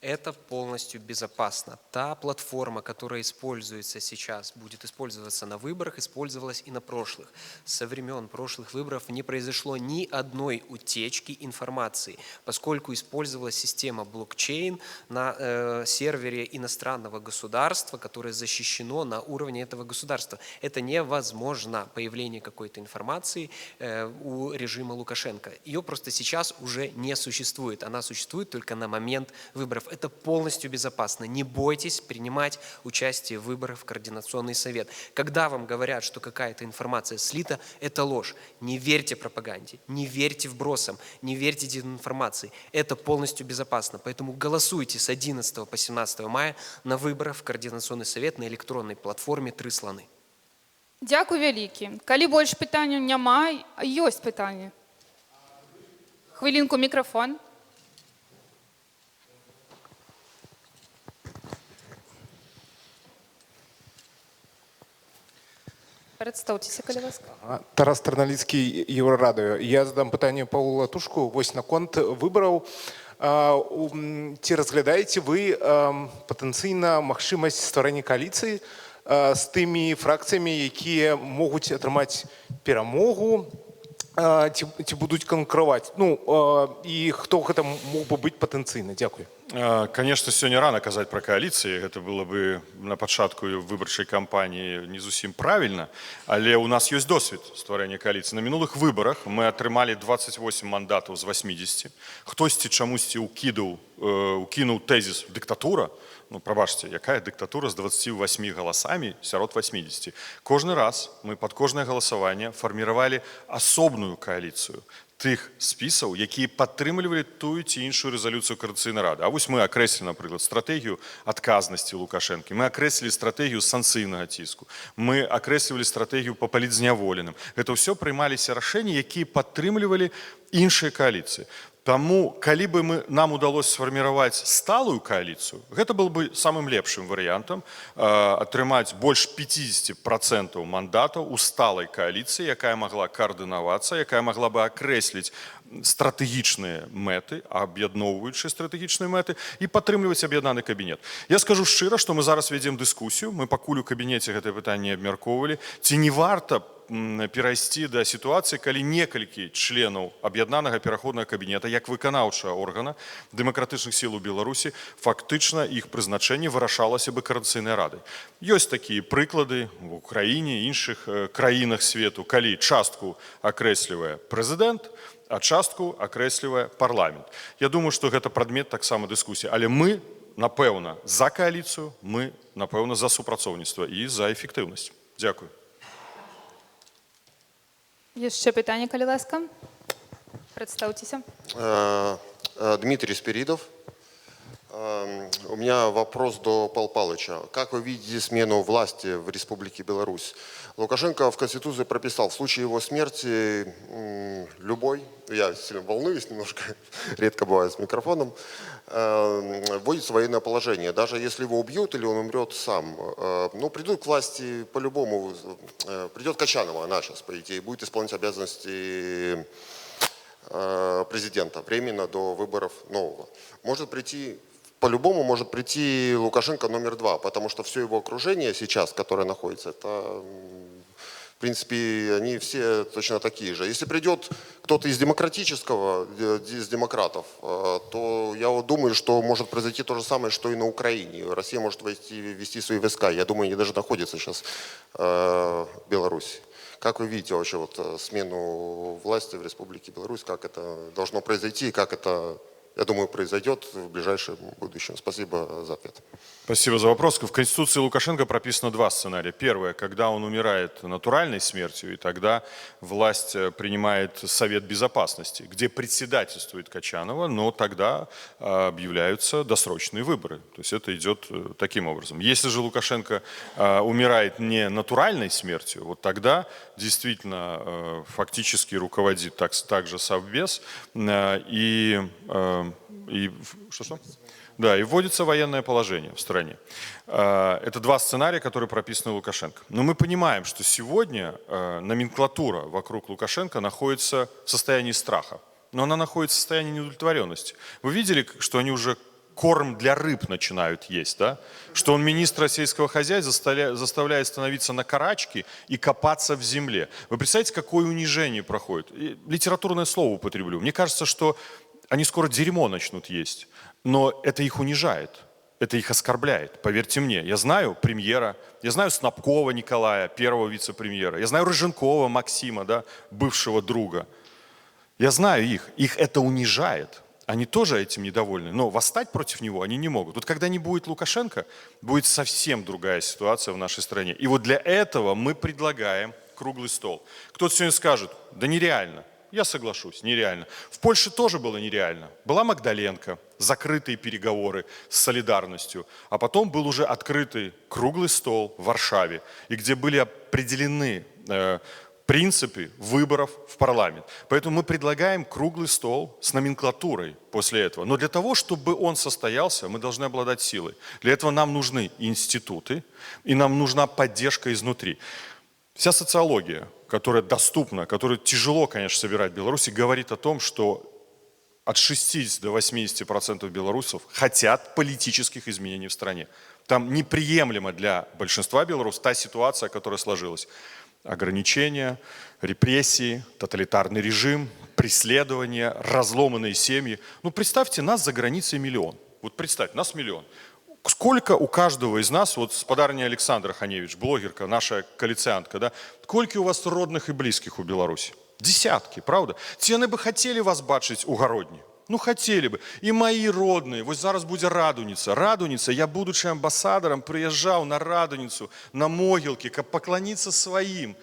Это полностью безопасно. Та платформа, которая используется сейчас, будет использоваться на выборах, использовалась и на прошлых. Со времен прошлых выборов не произошло ни одной утечки информации, поскольку использовалась система блокчейн на сервере иностранного государства, которое защищено на уровне этого государства. Это невозможно, появление какой-то информации у режима Лукашенко. Ее просто сейчас уже не существует. Она существует только на момент выборов. Это полностью безопасно. Не бойтесь принимать участие в выборах в Координационный совет. Когда вам говорят, что какая-то информация слита, это ложь. Не верьте пропаганде, не верьте вбросам, не верьте дезинформации. Это полностью безопасно. Поэтому голосуйте с 11 по 17 мая на выборах в Координационный совет на электронной платформе «Три слоны». Дякую вялікі. Калі больш пытанняў няма, ёсць пытанне. Хвілінку, мікрафон. Представьтеся, калі ласка. Тарас Тарналіцкі, Еўрарадыё. Я задам пытанне Паўлу Латушку. Вось наконт выбараў. Ці разглядаеце вы патэнцыйна магчымасць стварэння кааліцыі з тымі фракцыямі, якія могуць атрымаць перамогу, ці будуць канкураваць? Ну, і хто гэта мог бы быць патэнцыйна? Дзякуй. Конечно, сегодня рано казаць про коалиции, это было бы на пачатку выбарчай кампаніі не зусім правильно, але у нас есть досвід стварэння коалиции. На мінулых выборах мы атрымалі 28 мандатаў з 80. Хтосьці чамусьці укінуў тезіс «дыктатура». Ну, прабачце, якая дыктатура з 28 галасамі сярод 80. Кожны раз мы под кожнае галасаванне фарміравалі асобную коалицию. тых спісаў, якія падтрымлівалі тую ці іншую рэзалюцыю Координацыйнай рады. А вось мы акрэслілі, напрыклад, стратэгію адказнасці Лукашэнкі, мы акрэслілі стратэгію санкцыйнага ціску, мы акрэслівалі стратэгію па палітзняволеным. Гэта ўсё прымаліся рашэнні, якія падтрымлівалі іншыя кааліцыі. Таму, калі бы нам удалось сфарміраваць сталую кааліцыю, гэта был бы самым лепшым варыянтам атрымаць больш 50% мандатаў у сталай кааліцыі, якая магла каардынавацца, якая магла бы акрэсліць стратэгічныя мэты, аб'ядноўваючыя стратэгічныя мэты і падтрымліваць аб'яднаны кабінет. Я скажу шчыра, што мы зараз вядзем дыскусію, мы пакуль у кабінеце гэтае пытанне абмяркоўвалі, ці не варта перайсці да сітуацыі, калі некалькі членаў аб'яднанага пераходнага кабінета, як выканаўчага органа дэмакратычных сіл у Беларусі, фактычна іх прызначэнне вырашалася бы Координацыйнай радай. Ёсць такія прыклады в Украіне, іншых краінах свету, калі частку акрэслівае прэзідэнт, а частку акрэслівае парламент. Я думаю, што гэта прадмет таксама дыскусіі, але мы, напэўна, за кааліцыю, мы, напэўна, за супрацоўніцтва і за эфектыўнасць. Дзякую. Яшчэ пытанне, калі ласка. Представьтеся. Дмитрий Спиридов. У меня вопрос до Павла Павловича. Как вы видите смену власти в Республике Беларусь? Лукашенко в Конституции прописал, в случае его смерти любой, я сильно волнуюсь немножко, редко бывает с микрофоном, вводится военное положение. Даже если его убьют или он умрет сам. Ну, придут к власти по-любому, придет Качанова, она сейчас, по идее, будет исполнять обязанности президента временно до выборов нового. Может прийти, по-любому может прийти Лукашенко номер 2, потому что все его окружение сейчас, которое находится, это, в принципе, они все точно такие же. Если придет кто-то из демократического, из демократов, то я вот думаю, что может произойти то же самое, что и на Украине. Россия может ввести свои войска. Я думаю, они даже находятся сейчас в Беларуси. Как вы видите вообще вот смену власти в Республике Беларусь, как это должно произойти и как это, я думаю, произойдет в ближайшем будущем? Спасибо за ответ. Спасибо за вопрос. В Конституции Лукашенко прописано два сценария. Первое, когда он умирает натуральной смертью, и тогда власть принимает Совет Безопасности, где председательствует Качанова, но тогда объявляются досрочные выборы. То есть это идет таким образом. Если же Лукашенко умирает не натуральной смертью, вот тогда действительно фактически руководит также Совбез и что? Да, и вводится военное положение в стране. Это два сценария, которые прописаны Лукашенко. Но мы понимаем, что сегодня номенклатура вокруг Лукашенко находится в состоянии страха. Но она находится в состоянии неудовлетворенности. Вы видели, что они уже корм для рыб начинают есть, да? Что он министра сельского хозяйства заставляет становиться на карачки и копаться в земле. Вы представляете, какое унижение проходит? И литературное слово употреблю. Мне кажется, что они скоро дерьмо начнут есть. Но это их унижает, это их оскорбляет, поверьте мне. Я знаю премьера, я знаю Снапкова Николая, первого вице-премьера, я знаю Рыженкова Максима, да, бывшего друга. Я знаю их это унижает. Они тоже этим недовольны, но восстать против него они не могут. Вот когда не будет Лукашенко, будет совсем другая ситуация в нашей стране. И вот для этого мы предлагаем круглый стол. Кто-то сегодня скажет, да нереально. Я соглашусь, нереально. В Польше тоже было нереально. Была Магдаленко, закрытые переговоры с солидарностью, а потом был уже открытый круглый стол в Варшаве, и где были определены принципы выборов в парламент. Поэтому мы предлагаем круглый стол с номенклатурой после этого. Но для того, чтобы он состоялся, мы должны обладать силой. Для этого нам нужны институты, и нам нужна поддержка изнутри. Вся социология, которая доступна, которую тяжело, конечно, собирать в Беларуси, говорит о том, что от 60 до 80% белорусов хотят политических изменений в стране. Там неприемлема для большинства белорусов та ситуация, которая сложилась. Ограничения, репрессии, тоталитарный режим, преследования, разломанные семьи. Ну, представьте, нас за границей миллион. Вот представьте, нас миллион. Сколько у каждого из нас, вот спадарня Александра Ханевич, блогерка, наша коалициантка, да, сколько у вас родных и близких у Беларуси? Десятки, правда? Ці они бы хотели вас бачить у Городні. Ну, хотели бы. И мои родные, вот зараз будет Радуница. Радуница, я, будучи амбассадором, приезжал на Радуницу, на могилки, как поклониться своим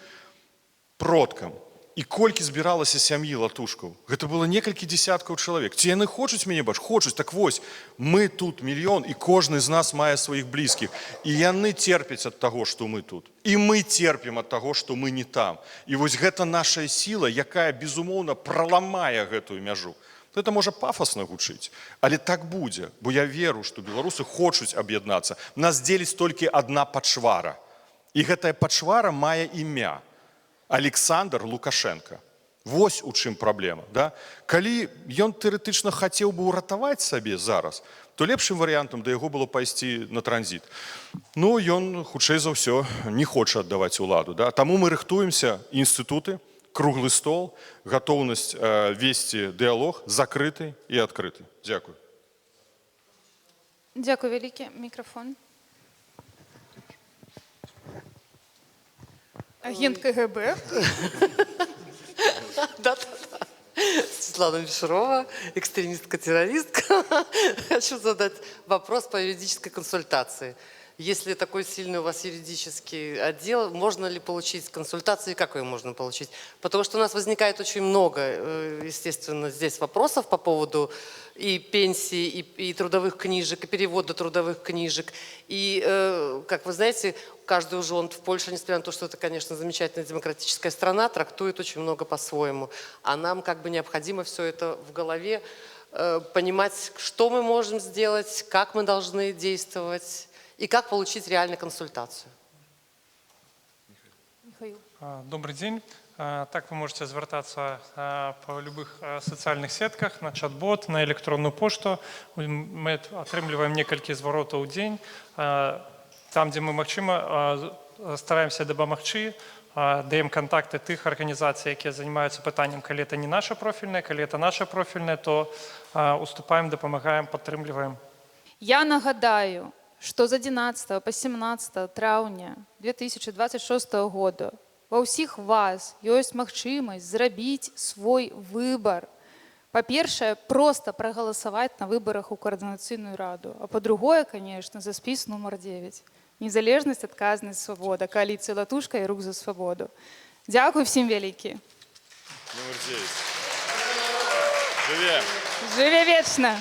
продкам. І колькі збіралася сям'і латушкаў? Гэта было некалькі дзесяткаў чалавек. Ці яны хочуць мяне бачыць? Хочуць. Так вось, мы тут мільён, і кожны з нас мае сваіх блізкіх. І яны терпяць ад таго, што мы тут. І мы терпім ад таго, што мы не там. І вось гэта наша сіла, якая, безумоўна, праламае гэтую мяжу. Гэта можа пафасна гучыць, але так будзе, бо я веру, што беларусы хочуць аб'яднацца. Нас дзеліць толькі адна пачвара. І гэтая пачвара мае імя. Александр Лукашенко. Вось у чым праблема. Да? Калі ён тэарэтычна хацеў бы ўратаваць сабе зараз, то лепшым варыянтам да яго было пайсці на транзіт. Ну, ён, хутчэй за ўсё, не хоча аддаваць уладу. Да? Таму мы рыхтуемся, інстытуты, круглы стол, гатоўнасць весці дыялог закрыты і адкрыты. Дзякуй. Дякую вялікі. Мікрафон. Агент КГБ. Да. Светлана Мишурова, экстремистка-террористка. Хочу задать вопрос по юридической консультации. Если такой сильный у вас юридический отдел, можно ли получить консультации и как ее можно получить? Потому что у нас возникает очень много, естественно, здесь вопросов по поводу и пенсии, и трудовых книжек, и перевода трудовых книжек. И, как вы знаете, каждый уже он в Польше, несмотря на то, что это, конечно, замечательная демократическая страна, трактует очень много по-своему. А нам как бы необходимо все это в голове понимать, что мы можем сделать, как мы должны действовать. И как получить реальную консультацию? Добрый день. Так вы можете звертаться по любых социальных сетках, на чат-бот, на электронную пошту. Мы атрымліваем некалькі зваротаў у дзень. Там, дзе мы магчыма, стараемся дапамагчы, даем контакты тых арганізацый, якія занимаются пытаннем, калі это не наше профильное, калі это наше профильное, то уступаем, дапамагаем, падтрымліваем. Я нагадаю, что з 11 по 17 траўня 2026 года ва ўсіх вас ёсць магчымасць зрабіць свой выбар. Па-першае, проста прагаласаваць на выбарах у Координацыйную раду, а па-другое, конечно, за спіс нумар 9. Незалежнасць, адказнасць, свабода, коаліцыя Латушка і рух за свабоду. Дзякуй всім вялікі. Нумар 9. Жыве! Жыве вечна!